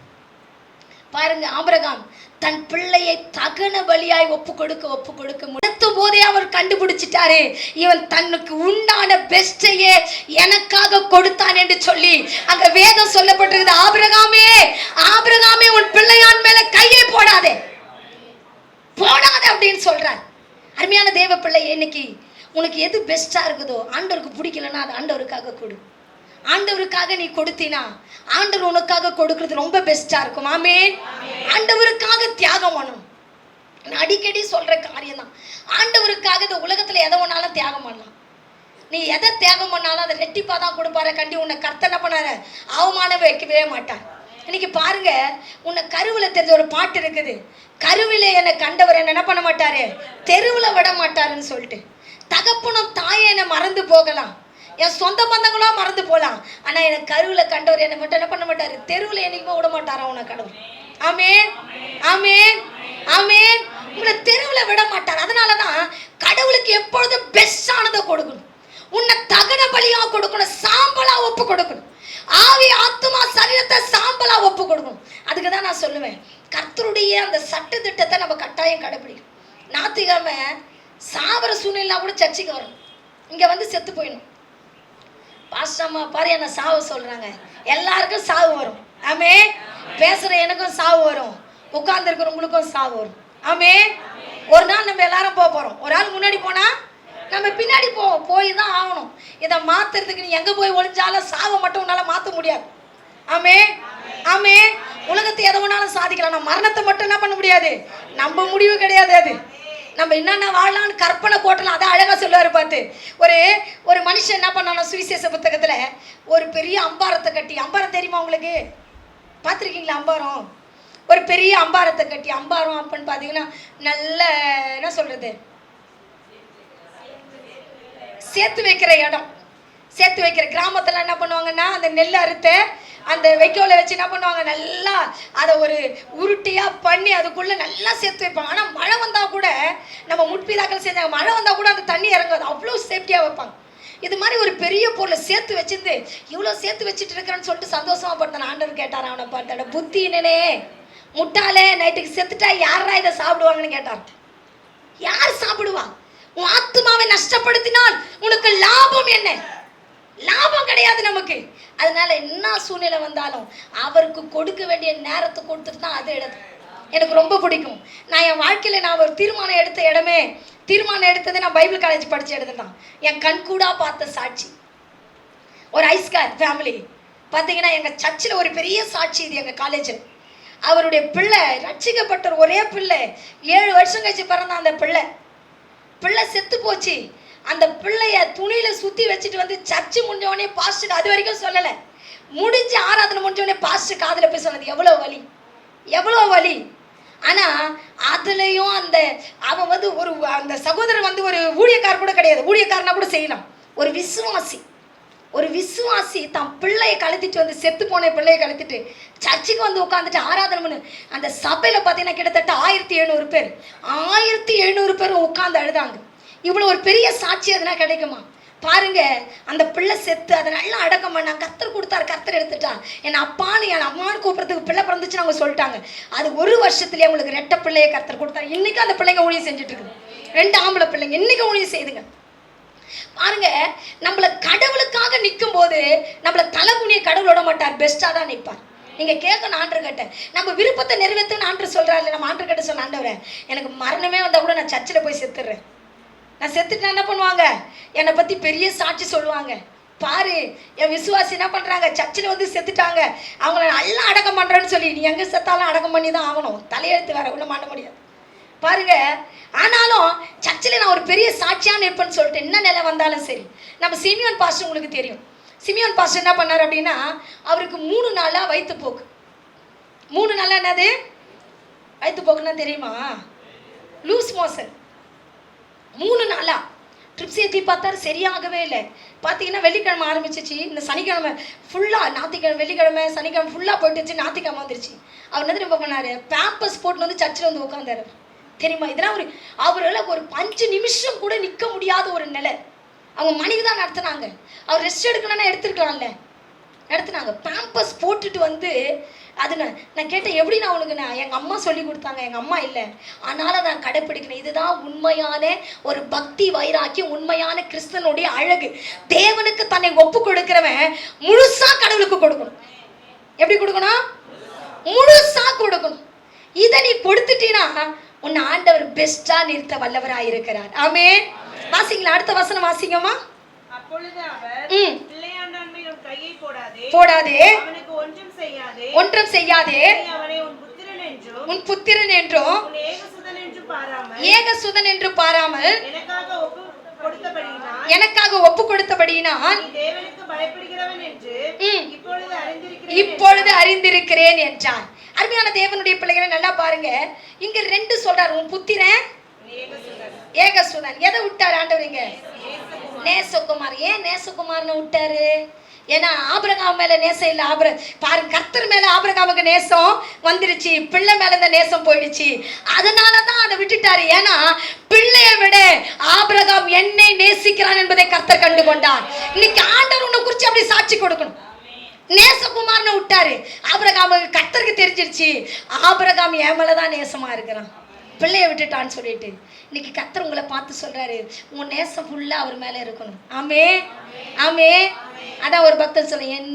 பாருங்க, ஆபிரகாம் தன் பிள்ளையை தகன பலியாய் ஒப்பு கொடுக்க முடித்த போதே அவர் கண்டுபிடிச்சிட்டாரு, இவன் தன்னுக்கு உண்டான பெஸ்டையே எனக்காக கொடுத்தான் என்று சொல்லி அங்க வேதம் சொல்லப்பட்டிருக்குது. ஆபிரகாமே உன் பிள்ளையான் மேல கையை போடாதே அப்படின்னு சொல்றார். அருமையான தேவ பிள்ளையே, இன்னைக்கு உனக்கு எது பெஸ்டா இருக்குதோ, ஆண்டவருக்கு பிடிக்கலன்னா அது ஆண்டவருக்காக கொடு. ஆண்டவருக்காக நீ கொடுத்தினா ஆண்டவர் உனக்காக கொடுக்கிறது ரொம்ப பெஸ்டா இருக்கும். ஆமென். ஆண்டவருக்காக தியாகம் பண்ணணும். நான் அடிக்கடி சொல்ற காரியம் தான். ஆண்டவருக்காக இந்த உலகத்துல எதை ஒன்னாலும் தியாகம் பண்ணலாம். நீ எதை தியாகம் பண்ணாலும் அதை ரெட்டிப்பா தான் கொடுப்பாரு. கண்டி உன்னை கர்த்தர் என்ன பண்ணாரு, அவமானம் வைக்கவே மாட்டார். இன்னைக்கு பாருங்க, உன்னை கருவில் தெரிஞ்ச ஒரு பாட்டு இருக்குது, கருவிலே என்னை கண்டவர் என்ன பண்ண மாட்டாரு, தெருவில் விட மாட்டாருன்னு சொல்லிட்டு. தகப்பனும் தாயை என்னை மறந்து போகலாம், என் சொந்த பந்தங்களும் மறந்து போகலாம், ஆனா எனக்கு கருவில் கண்டவர் என்னை மட்டும் என்ன பண்ண மாட்டாரு, தெருவில் என்னைக்குமே விட மாட்டாரா உன கடவுள். ஆமென், ஆமென், ஆமென். உங்களை தெருவில் விட மாட்டார். அதனாலதான் கடவுளுக்கு எப்பொழுதும் பெஸ்டானதை கொடுக்கணும். உன்னை தகன பலியா கொடுக்கணும், சாம்பலா ஒப்பு கொடுக்கணும். ஆவி ஆத்துமா சரீரத்தை சாம்பலா ஒப்பு கொடுக்கணும். அதுக்கு தான் நான் சொல்லுவேன், கர்த்தருடைய அந்த சட்ட திட்டத்தை நம்ம கட்டாயம் கடைபிடிக்கணும். ஞாயிற்றுக்கிழமை சாவர சூழ்நிலை கூட சர்ச்சைக்கு வரும், இங்க வந்து செத்து போயிடும். பாஸ்டம்மா பாரு என்ன சாவு சொல்றாங்க, எல்லாருக்கும் சாவு வரும். ஆமே, பேசுற எனக்கும் சாவு வரும், உட்கார்ந்து இருக்கிறவங்களுக்கும் சாவு வரும். ஆமே, ஒரு நாள் நம்ம எல்லாரும் போறோம். ஒரு ஆள் முன்னாடி போனா நம்ம பின்னாடி போவோம், போய் தான் ஆகணும். இதை மாத்துறதுக்கு நீ எங்க போய் ஒளிஞ்சாலும் சாவை மட்டும் உன்னால மாற்ற முடியாது. ஆமே, ஆமே. உலகத்தை எதை வேணாலும் சாதிக்கலாம், நம்ம மரணத்தை மட்டும் என்ன பண்ண முடியாது, நம்ம முடிவு கிடையாது. அது நம்ம என்னென்ன வாழலான்னு கற்பனை கோட்டலாம். அதை அழகா சொல்லுவாரு பார்த்து. ஒரு மனுஷன் என்ன பண்ணானோ சுவிசேஷ புத்தகத்துல ஒரு பெரிய அம்பாரத்தை கட்டி, அம்பாரம் தெரியுமா உங்களுக்கு, பார்த்துருக்கீங்களா அம்பாரம்? ஒரு பெரிய அம்பாரத்தை கட்டி, அம்பாரம் அப்படின்னு பார்த்தீங்கன்னா நல்ல என்ன சொல்றது, சேர்த்து வைக்கிற இடம், சேர்த்து வைக்கிற கிராமத்துல என்ன பண்ணுவாங்கன்னா அந்த நெல் அறுத்த அந்த வைக்கோலை வச்சு என்ன பண்ணுவாங்க, நல்லா அதை ஒரு உருட்டியா பண்ணி அதுக்குள்ள நல்லா சேர்த்து வைப்பாங்க. ஆனா மழை வந்தா கூட, நம்ம முற்பிதாக்கள் செஞ்சாங்க, மழை வந்தா கூட அந்த தண்ணி இறங்காது, அவ்வளோ சேஃப்டியா வைப்பாங்க. இது மாதிரி ஒரு பெரிய பொருளை சேர்த்து வச்சிருந்து இவ்வளோ சேர்த்து வச்சுட்டு இருக்கிறேன்னு சொல்லிட்டு சந்தோஷமா படுத்தான். ஆண்டவர் கேட்டார் அவனை பார்த்தாட, புத்தி என்னனே முட்டாளே, நைட்டுக்கு செத்துட்டா யாரா இதை சாப்பிடுவாங்கன்னு கேட்டார். யார் சாப்பிடுவா? உன் ஆத்மாவை நஷ்டப்படுத்தினால் உனக்கு லாபம் என்ன? லாபம் கிடையாது நமக்கு. அதனால என்ன சூழ்நிலை வந்தாலும் அவருக்கு கொடுக்க வேண்டிய நேரத்தை கொடுத்துட்டு தான் அது எடுத்து. எனக்கு ரொம்ப பிடிக்கும். நான் என் வாழ்க்கையில் நான் ஒரு தீர்மானம் எடுத்தது நான் பைபிள் காலேஜ் படித்த இடத்துல தான். என் கண் கூட பார்த்த சாட்சி. ஒரு ஐஸ்கார் ஃபேமிலி பார்த்தீங்கன்னா எங்கள் சர்ச்சில் ஒரு பெரிய சாட்சி இது. எங்கள் காலேஜில் அவருடைய பிள்ளை ரட்சிக்கப்பட்ட ஒரே பிள்ளை 7 வருஷம் கழிச்சு பிறந்தான். அந்த பிள்ளை செத்து போச்சு. அந்த பிள்ளைய துணியில சுத்தி வச்சுட்டு வந்து சர்ச்சு முடிஞ்சவனே பாஸ்டர் அது வரைக்கும் சொல்லலை. முடிஞ்சு ஆராதனை முடிஞ்சவனே பாஸ்டர் காதில் போய் சொன்னது எவ்வளோ வலி. ஆனா அதுலயும் அவன் வந்து அந்த சகோதரர் வந்து ஒரு ஊழியக்காரர் கூட கிடையாது. ஊழியக்காரனா கூட செய்யலாம். ஒரு விசுவாசி தன் பிள்ளையை கழுத்திட்டு வந்து செத்து போன பிள்ளையை கழுத்திட்டு சர்ச்சுக்கு வந்து உட்காந்துட்டு ஆராதனை பண்ணு. அந்த சபையில பார்த்தீங்கன்னா கிட்டத்தட்ட 1700 பேரும் உட்காந்து அழுதாங்க. இவ்வளோ ஒரு பெரிய சாட்சி அதனா கிடைக்குமா பாருங்க. அந்த பிள்ளை செத்து அதை நல்லா அடக்கம் பண்ணாங்க. கர்த்தர் கொடுத்தாரு, கர்த்தர் எடுத்துட்டான். என் அம்மான்னு கூப்பிட்றதுக்கு பிள்ளை பிறந்துச்சுன்னு அவங்க சொல்லிட்டாங்க. அது 1 வருஷத்துலேயே அவங்களுக்கு 2 பிள்ளையை கர்த்தர் கொடுத்தாரு. இன்னைக்கு அந்த பிள்ளைங்க ஊழியம் செஞ்சுட்டு இருக்குது. 2 ஆம்பளை பிள்ளைங்க இன்னைக்கு ஊழியம் செய்யுதுங்க. பாருங்க, நம்மளை கடவுளுக்காக நிற்கும் போது நம்மளை தலைகுனிய கடவுள் விட மாட்டார், பெஸ்ட்டாக தான் நிற்பார். நீங்க கேட்கணும் ஆண்டர்கிட்ட, நம்ம விருப்பத்தை நிறைவேற்றுன்னு ஆண்டர் சொல்றாரு. நம்ம ஆண்டர்கிட்ட சொன்ன, ஆண்டவரே எனக்கு மரணமே வந்தால் கூட நான் சர்ச்சில் போய் செத்துடுறேன். நான் செத்துட்டு என்ன பண்ணுவாங்க? என்னை பற்றி பெரிய சாட்சி சொல்லுவாங்க. பாரு என் விசுவாசி என்ன பண்ணுறாங்க, சர்ச்சில் வந்து செத்துட்டாங்க, அவங்கள நல்லா அடக்கம் பண்ணுறேன்னு சொல்லி. நீ எங்கே செத்தாலும் அடக்கம் பண்ணி தான் ஆகணும். தலையெழுத்து வேற ஒன்றும் மாட்ட முடியாது பாருங்க. ஆனாலும் சர்ச்சில் நான் ஒரு பெரிய சாட்சியாக நிற்பேன்னு சொல்லிட்டு என்ன நிலை வந்தாலும் சரி. நம்ம சிமியோன் பாஸ்டர் உங்களுக்கு தெரியும். சிமியோன் பாஸ்டர் என்ன பண்ணார் அப்படின்னா, அவருக்கு 3 நாளாக வயிற்றுப்போக்கு. 3 நாளாக என்னது வயிற்றுப்போக்குன்னா தெரியுமா? Loose motion. 3 நாளாக ட்ரிப்ஸ் ஏற்றி பார்த்தாரு, சரியாகவே இல்லை. பார்த்தீங்கன்னா வெள்ளிக்கிழமை ஆரம்பிச்சிச்சு. இந்த சனிக்கிழமை ஃபுல்லாக, ஞாயிற்றுக்கிழமை வெள்ளிக்கிழமை சனிக்கிழமை ஃபுல்லாக போயிட்டுச்சு. ஞாயிற்றுக்கிழமை வந்துருச்சு. அவர் என்ன திரும்ப பண்ணார், பேம்பஸ் போட்டு வந்து சர்ச்சில் வந்து உட்காந்தாரு. தெரியுமா? இதெல்லாம் அவரால் ஒரு 5 நிமிஷம் கூட நிற்க முடியாத ஒரு நிலை. அவங்க மனைவி தான் நடத்துனாங்க. அவர் ரெஸ்ட் எடுக்கணும்னா எடுத்துருக்கலாம்ல, நடத்துனாங்க. பேம்பஸ் போட்டுட்டு வந்து அது நான் கேட்டேன், எப்படி நான் உனக்கு எங்கள் அம்மா சொல்லி கொடுத்தாங்க. எங்கள் அம்மா இல்லை, அதனால் நான் கடைப்பிடிக்கணும். இதுதான் உண்மையான ஒரு பக்தி வைராக்கியம், உண்மையான கிறிஸ்தனுடைய அழகு. தேவனுக்கு தன்னை ஒப்பு கொடுக்கிறவன் முழுசா கடவுளுக்கு கொடுக்கணும். எப்படி கொடுக்கணும்? முழுசா கொடுக்கணும். இதை நீ கொடுத்துட்டீன்னா உன்னை ஆண்டவர் பெஸ்டா நிறுத்த வல்லவராயிருக்கிறார். ஆமென். வாசிங்களா, அடுத்த வசனம் வாசிங்கம்மா. அப்பொழுது அவர், பிள்ளையாண்டான் மேல் உன் கையை போடாதே, அவனுக்கு ஒன்றும் செய்யாதே, அவனை உன் புத்திரன் என்றும் ஏகசுதன் என்று பாராமல் எனக்காக ஒப்பு கொடுத்தபடியினால் இப்பொழுது அறிந்திருக்கிறேன் என்றார். அருமையான தேவனுடைய பிள்ளைகளை நல்லா பாருங்க. இங்க 2 சொல்றாரு. உன் புத்திரன் ஏகசுதன். எதை விட்டாரு ஆண்டவரிங்க? நேசகுமார். ஏன் நேசகுமார்னு விட்டாரு? ஏன்னா ஆபிரகாம் மேல நேசம் இல்லை. பாருங்க, கர்த்தர் மேல ஆபிரகாமுக்கு நேசம் வந்துருச்சு, பிள்ளை மேல இந்த நேசம் போயிடுச்சு. அதனாலதான் அதை விட்டுட்டாரு. ஏன்னா பிள்ளையை விட ஆபிரகாம் என்னை நேசிக்கிறான் என்பதை கர்த்தர் கண்டு கொண்டார். இன்னைக்கு ஆண்டவர் உன்னை குறிச்சு அப்படி சாட்சி கொடுக்கணும். நேசகுமார்னு விட்டாரு. ஆபிரகாமுக்கு கர்த்தருக்கு தெரிஞ்சிருச்சு, ஆபிரகாம் என் மேலதான் நேசமா இருக்கிறான், பிள்ளைய விட்டுட்டான்னு சொல்லிட்டு. இன்னைக்கு கர்த்தர் உங்களை பார்த்து சொல்றாரு, உன் நேசம் ஃபுல்லா அவர் மேல இருக்கணும். ஆமே ஆமே. அதான் ஒரு பக்தர் சொல்ல, என்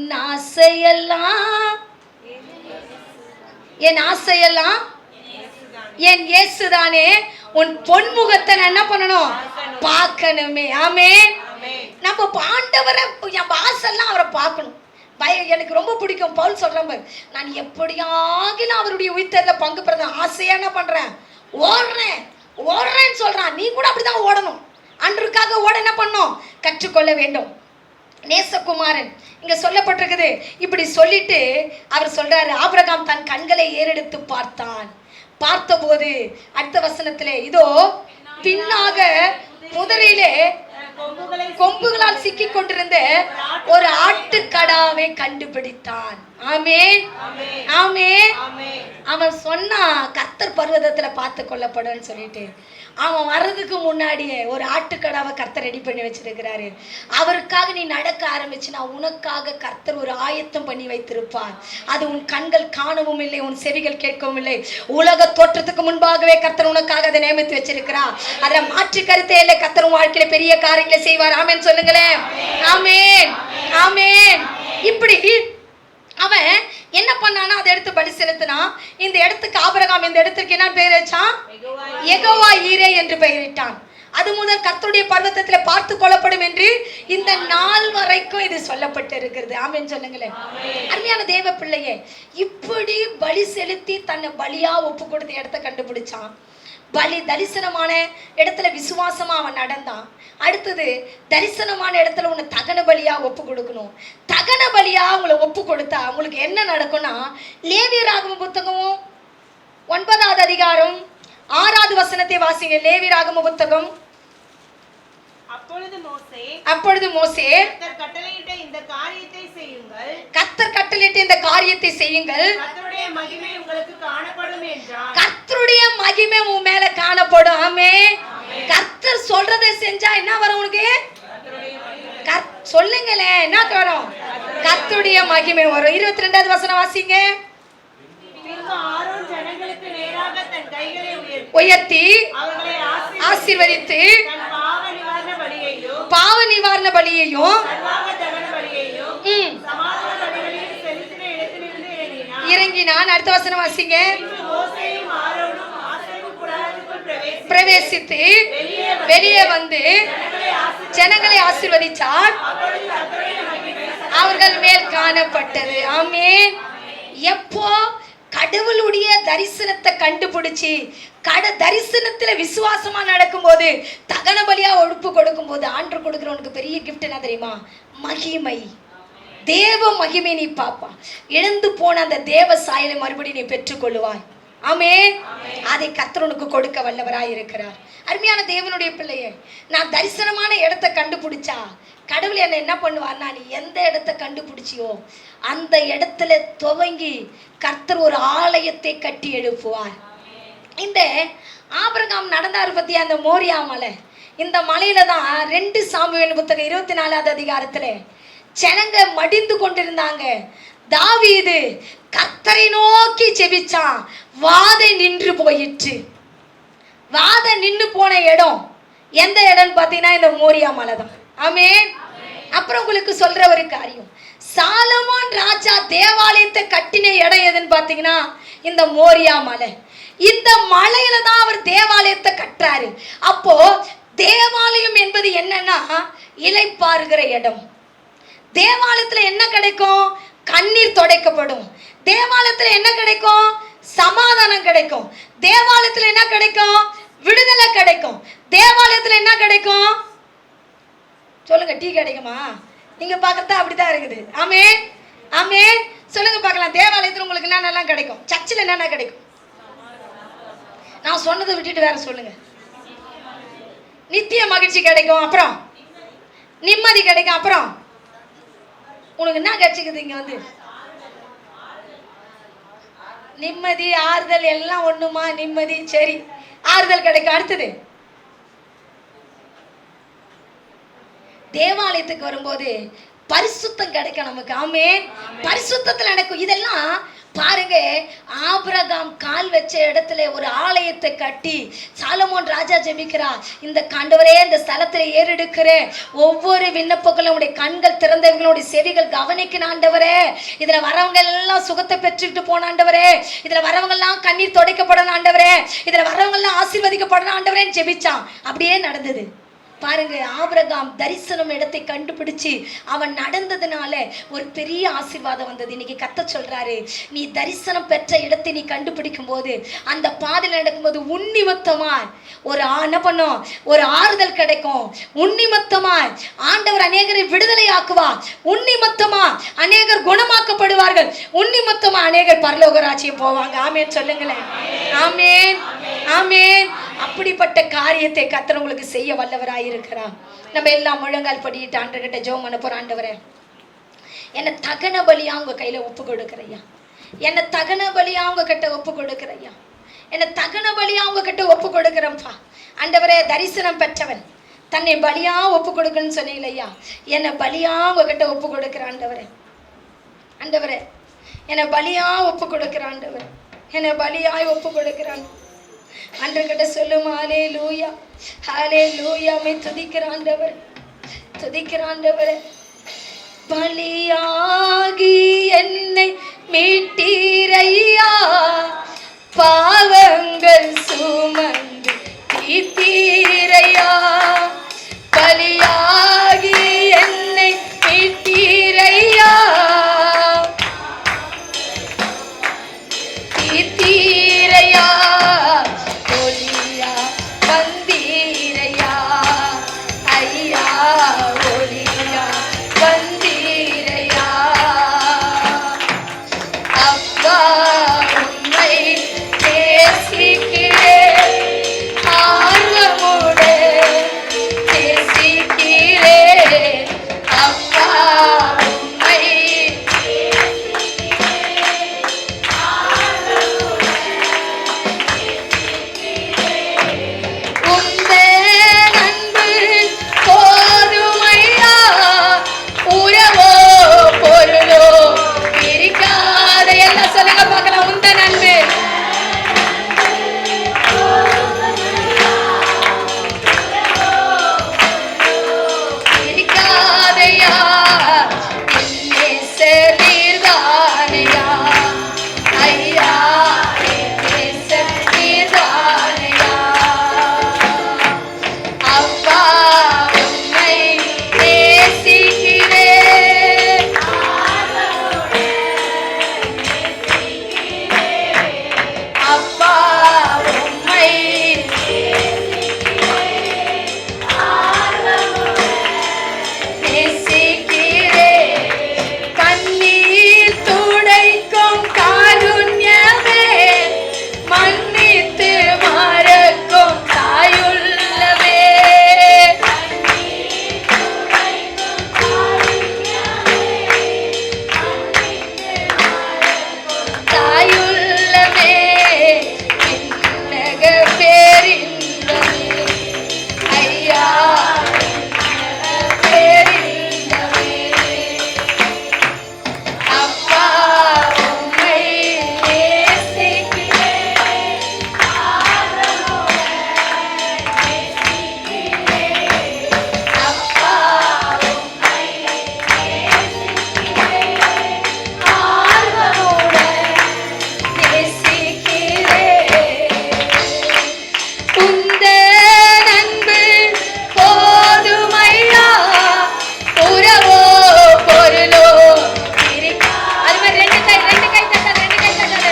ஆசையெல்லாம் என் இயேசுதானே, உன் பொன்முகத்தை நான் என்ன பண்ணணும்? பார்க்கணுமே. ஆமே. நம்ம ஆண்டவரை என் வாசல்லாம் அவரை பார்க்கணும். எனக்கு ரொம்ப பிடிக்கும். பவுல் சொல்றேன் பாரு, நான் எப்படியாக அவருடைய உயிர்த்தெழுதல்ல பங்கு பெற ஆசையா என்ன பண்றேன், ஓடுறேன்னு சொல்றான். நீ கூட அப்படிதான் ஓடணும். அன்றுக்காக ஓட என்ன பண்ணும்? கற்றுக்கொள்ள வேண்டும். நேசகுமாரன் இங்க சொல்லப்பட்டிருக்குது. இப்படி சொல்லிட்டு அவர் சொல்றாரு, ஆபிரகாம் தன் கண்களை ஏறெடுத்து பார்த்தபோது அடுத்த வசனத்திலே, இதோ பின்னாக புதரிலே கொம்புகளால் சிக்கிக் கொண்டிருந்த ஒரு ஆட்டுக்கடாவை அவன் கண்டுபிடித்தான். ஆமென், ஆமென். அவன் சொன்னா கர்த்தர் பர்வதத்துல பார்த்து கொள்ளப்படுன்னு சொல்லிட்டு அவன் வர்றதுக்கு முன்னாடியே ஒரு ஆட்டுக்கடாவை கர்த்தர் ரெடி பண்ணி வச்சிருக்கிறாரு. அவருக்காக நீ நடக்க ஆரம்பிச்சுனா உனக்காக கர்த்தர் ஒரு ஆயத்தம் பண்ணி வைத்திருப்பார். அது உன் கண்கள் காணவும் இல்லை, உன் செவிகள் கேட்கவும் இல்லை. உலக தோற்றத்துக்கு முன்பாகவே கர்த்தர் உனக்காக அதை நியமித்து வச்சிருக்கிறார். அதுல மாற்று கருத்தே இல்லை. கர்த்தர் உன் வாழ்க்கையில பெரிய காரியங்களை செய்வார். ஆமென் சொல்லுங்களேன். ஆமென், ஆமென். இப்படி அவன் என்ன பண்ணானா அதை எடுத்து பலி செலுத்தினா. இந்த இடத்துக்கு ஆபிரகாம் இந்த இடத்துக்கு என்ன பெயர் வச்சான்? யெகோவா ஈரே என்று பெயரிட்டான். அது முதல் கர்த்தருடைய பர்வதத்துல பார்த்து கொள்ளப்படும் என்று இந்த நாள் வரைக்கும் இது சொல்லப்பட்டு இருக்கிறது. ஆமென் சொல்லுங்களேன். அருமையான தேவ பிள்ளையே, இப்படி பலி செலுத்தி தன்னை பலியா ஒப்பு கொடுத்த இடத்தை கண்டுபிடிச்சான். பலி தரிசனமான இடத்துல விசுவாசமா அவன் நடந்தான். அடுத்தது தரிசனமான இடத்துல உன்னை தகன பலியா ஒப்பு கொடுக்கணும். தகன பலியா உங்களை ஒப்பு கொடுத்தா உங்களுக்கு என்ன நடக்கும்னா, லேவியராகம புத்தகம் 9வது அதிகாரம் 6வது வசனத்தை வாசிங்க. லேவியராகம புத்தகம். அப்பொழுது மோசே கர்த்தர் கட்டளையிட்ட இந்த காரியத்தை செய்யுங்கள், கர்த்தர் கட்டளையிட்ட இந்த காரியத்தை செய்யுங்கள், கர்த்தருடைய மகிமை உங்களுக்கு காணப்படும் என்றார். கர்த்தருடைய மகிமை உன் மேல காணப்படும். ஆமென். கர்த்தர் சொல்றதை செஞ்சா என்ன வரும் உனக்கு? சொல்லுங்களேன், என்ன வரும்? கர்த்தருடைய மகிமை வரும். 22வது வசனம் வாசிங்க. ஆரோன் ஜனங்களுக்கு நேராக தன் கைகளை உயர்த்தி அவர்களை ஆசீர்வதித்து பாவ நிவாரண பலியையும் இறங்கினான். அடுத்த வசனம் வாசிங்க. பிரவேசித்து வெளியே வந்து ஜனங்களை ஆசீர்வதிச்சார். அவர்கள் மேல் காணப்பட்டது. ஆமென். எப்போ கடவுளுடைய தரிசனத்தை கண்டுபிடிச்சி தரிசனத்துல விசுவாசமா நடக்கும் போது, தகன பலியா ஒழுப்பு கொடுக்கும் போது ஆண்டவர் கொடுக்கிறவனுக்கு பெரிய கிஃப்ட் என்ன தெரியுமா? மகிமை, தேவ மகிமை நீ பாப்பா. இழந்து போன அந்த தேவ சாயலை மறுபடியும் நீ பெற்றுக்கொள்ளுவாய். ஆமென். அதை கர்த்தருக்கு கொடுக்க வல்லவராய் இருக்கிறார். அருமையான தேவனுடைய பிள்ளையே, நான் தரிசனமான இடத்தை கண்டுபிடிச்சா கடவுள் என்ன பண்ணுவார்னா, நீ எந்த இடத்தை கண்டுபிடிச்சியோ அந்த இடத்துல துவங்கி கர்த்தர் ஒரு ஆலயத்தை கட்டி எழுப்புவார். இந்த ஆபிரகாம் நடந்தாரு பத்தி அந்த மோரியா மலை, இந்த மலையில தான் 2 சாமுவேல் புத்தகம் 24வது அதிகாரத்துல ஜனங்க மடிந்து கொண்டிருந்தாங்க. தாவீது கர்த்தரை நோக்கி ஜெபிச்சான். வாதை நின்று போயிற்று. வாதை நின்று போன இடம் எந்த இடம்னு பார்த்தீங்கன்னா இந்த மோரியா மலை தான். ஆமென். அப்புறம் உங்களுக்கு சொல்ற ஒரு காரியம், சாலமோன் ராஜா தேவாலயத்தை கட்டின இடம் எதுன்னு பார்த்தீங்கன்னா இந்த மோரியா மலை. இந்த மலையில தான் அவர் தேவாலயத்தை கட்டுறாரு. அப்போ தேவாலயம் என்பது என்னன்னா இளைப்பாறுகிற இடம். தேவாலயத்துல என்ன கிடைக்கும்? கண்ணீர் துடைக்கப்படும். தேவாலயத்துல என்ன கிடைக்கும்? சமாதானம் கிடைக்கும். தேவாலயத்துல என்ன கிடைக்கும்? விடுதலை கிடைக்கும். தேவாலயத்துல என்ன கிடைக்கும்? சொல்லுங்க, டீ கிடைக்குமா? நீங்க பார்க்கறதா அப்படிதான் இருக்குது. ஆமென், ஆமென். சொல்லுங்க பார்க்கலாம், தேவாலயத்துல உங்களுக்கு என்னென்னலாம் கிடைக்கும்? சர்ச்சில் என்னென்ன கிடைக்கும்? நான் சொன்னதை விட்டுட்டு வேற சொல்லுங்க. நித்திய மகிழ்ச்சி கிடைக்கும், அப்புறம் நிம்மதி கிடைக்கும், அப்புறம் உனக்கு என்ன கிடைச்சிக்குது? இங்க வந்து நிம்மதி, ஆறுதல் எல்லாம் ஒண்ணுமா? நிம்மதி, சரி, ஆறுதல் கிடைக்கும். அடுத்தது தேவாலயத்துக்கு வரும்போது பரிசுத்தம் கிடைக்கும் நமக்கு. ஆமென். பரிசுத்தத்தில் நடக்கும். இதெல்லாம் பாருங்க, ஆபிரகாம் கால் வச்ச இடத்துல ஒரு ஆலயத்தை கட்டி சாலமோன் ராஜா ஜெபிக்கிறார். இந்த ஆண்டவரே, இந்த ஸ்தலத்துல ஏறெடுக்கிற ஒவ்வொரு விண்ணப்பங்களும் உடைய கண்கள் திறந்தவர்களுடைய செவிகள் கவனிக்கணும் ஆண்டவரே. இதுல வரவங்க எல்லாம் சுகத்தை பெற்றுக்கிட்டு போன ஆண்டவரே. இதுல வரவங்க எல்லாம் கண்ணீர் துடைக்கப்படணும் ஆண்டவரே. இதுல வரவங்க எல்லாம் ஆசீர்வதிக்கப்படணும் ஆண்டவரேன்னு ஜெபிச்சான். அப்படியே நடந்தது. பாருங்க, ஆபிரகாம் தரிசனம் இடத்தை கண்டுபிடிச்சு அவன் நடந்ததுனால ஒரு பெரிய ஆசீர்வாதம் வந்தது. இன்னைக்கு கர்த்தர் சொல்றாரு, நீ தரிசனம் பெற்ற இடத்தை நீ கண்டுபிடிக்கும் போது, அந்த பாதையில் நடக்கும்போது உன்னிமத்தமாய் ஒரு என்ன பண்ணும்? ஒரு ஆறுதல் கிடைக்கும். உன்னிமத்தமாய் ஆண்டவர் அநேகரை விடுதலை ஆக்குவார். உன்னிமத்தமா அநேகர் குணமாக்கப்படுவார்கள். உன்னிமத்தமா அநேகர் பரலோக ராஜ்யம் போவாங்க. ஆமென் சொல்லுங்களேன். ஆமென், ஆமென். அப்படிப்பட்ட காரியத்தை கர்த்தர் உங்களுக்கு செய்ய வல்லவராய் இருக்கிறார். நம்ம எல்லாம் முழங்கால் படிட்டு ஆண்டவர்கிட்ட ஜெபம் பண்ண போறோம். ஆண்டவரே, என்னை தகன பலியா உங்க கையில ஒப்பு கொடுக்குறையா. என்னை தகன பலியா உங்க கிட்ட ஒப்பு கொடுக்குறையா. என்னை தகன பலியா உங்க கிட்ட ஒப்பு கொடுக்குறேன்ப்பா. ஆண்டவரே, தரிசனம் பெற்றவன் தன்னை பலியா ஒப்பு கொடுக்கணும்னு சொன்னீங்களையா. என்னை பலியா உங்க கிட்ட ஒப்பு கொடுக்குற ஆண்டவரே. ஆண்டவரே, என்னை பலியா ஒப்பு கொடுக்குற ஆண்டவரே. என்னை பலியாய் ஒப்பு கொடுக்குறான். ஆண்டவர்கிட்ட சொல்லும், ஹல்லேலூயா ஹல்லேலூயா. மை துதிக்கிற ஆண்டவரே, துதிக்கிற ஆண்டவரே. பலியாகி என்னை மீட்டீரையா, பாவங்கள் சுமந்து தீர்த்தீரையா. பலியாகி என்னை மீட்டீரையா, தீர்த்தீரையா. ஒளியா வந்தீரையா ஐயா, ஒளியா வந்தீரையா. அப்பா, உம்மை நேசிக்கிறேன், ஆர்வமுடன் நேசிக்கிறேன். அப்பா, உம்மை உந்தன் அன்பு போதுமையா, உறவோ பொருளோ பிரிக்காத. எல்லாம் சொல்லுங்க பார்க்கலாம். உந்தன் அன்பு பிரிக்காதையா. என் நேசர் நீர்தானையா ஐயா, என் நேசர் நீர்தானையா. அப்பா, உம்மை நேசிக்கிறேன், அப்பா, உம்மை நேசிக்கிறேன். கண்ணீர் துடைக்கும் காருண்யமே, மன்னித்து மறக்கும் தாயுள்ளவே. தாயுள்ளவே, விண்ணக பேரின்பமே ஐயா, பேரின்பமே. அப்பா, உம்மை நேசிக்கிறேன், அப்பா, உம்மை நேசிக்கிறேன், ஆர்வமுடன் நேசிக்கிறேன். உந்தன் அன்பு போதுமையா, உறவோ பொருளோ பிரிக்கா. அது மாதிரி ரெண்டு கை தட்டாது, ரெண்டு கை தட்டாது.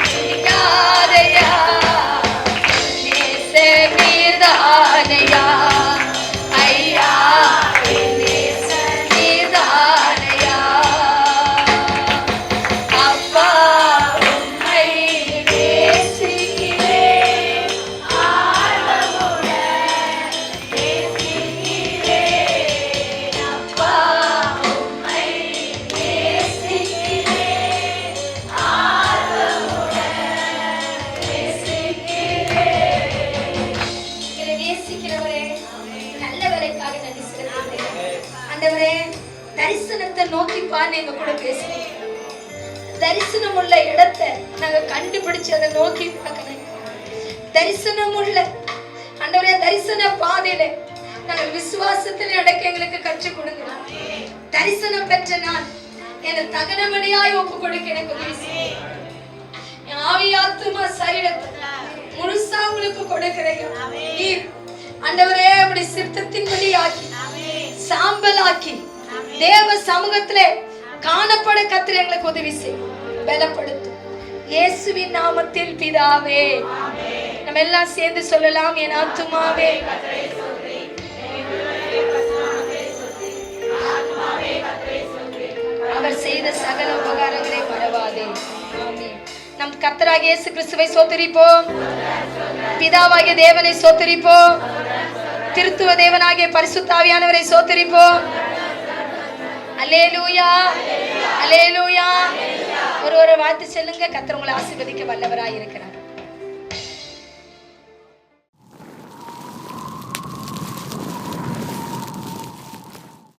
பிரிக்காதையா, நேசர் நீர்தானையா ஐயா, என் நேசர் நீர்தானையா. அப்பா, உம்மை நேசிக்கிறேன், ஆர்வமுடன் நேசிக்கிறேன். அப்பா, உம்மை நேசிக்கிறேன், ஆர்வமுடன் நேசிக்கிறேன். எங்களை நேசிக்கிறவரே, நல்லவரைக்காக நன்றி செலுத்துகிறேன். ஆண்டவரே, தரிசனத்தை நோக்கி பாரு, எங்க கூட பேசுறீங்க. தரிசனம் உள்ள இடத்தை நாங்க கண்டுபிடிச்சு அதை நோக்கி பார்க்கணும். தரிசனம் உள்ள ஆண்டவரே, தரிசன பாதையில நாங்கள் விசுவாசத்தில் நடக்க எங்களுக்கு கற்றுக் கொடுங்க. தரிசனம் பெற்ற நான் என்னை தகனபடியாய் ஒப்பு கொடுக்க எனக்கு உதவி செய்யுங்க. என் ஆவி, ஆத்துமா, சரீரத்தை முழுசா உங்களுக்கு கொடுக்கிறேன். நீர் ஆண்டவரே, அப்படி சித்தத்தின்படி ஆக்கி சாம்பலாக்கி தேவ சமூகத்திலே காணப்பட கர்த்தர் எங்களுக்கு உதவி செய்யும், பலப்படுத்தும். இயேசுவின் நாமத்தில் பிதாவே. நம்ம எல்லாம் சேர்ந்து சொல்லலாம். என் ஆத்துமாவே அவர் செய்த சகல உபகாரங்களை மறவாதே. ஆமென். நம் கர்த்தராகிய இயேசு கிறிஸ்துவை ஸ்தோத்திரிப்போம். பிதாவாகிய தேவனை ஸ்தோத்திரிப்போம். திருத்துவ தேவனாகிய பரிசுத்த ஆவியானவரை ஸ்தோத்திரிப்போம். அல்லேலூயா, அல்லேலூயா. ஒரு வாழ்த்து சொல்லுங்க. கர்த்தர் உங்களை ஆசீர்வதிக்க வல்லவராய் இருக்கிறார்.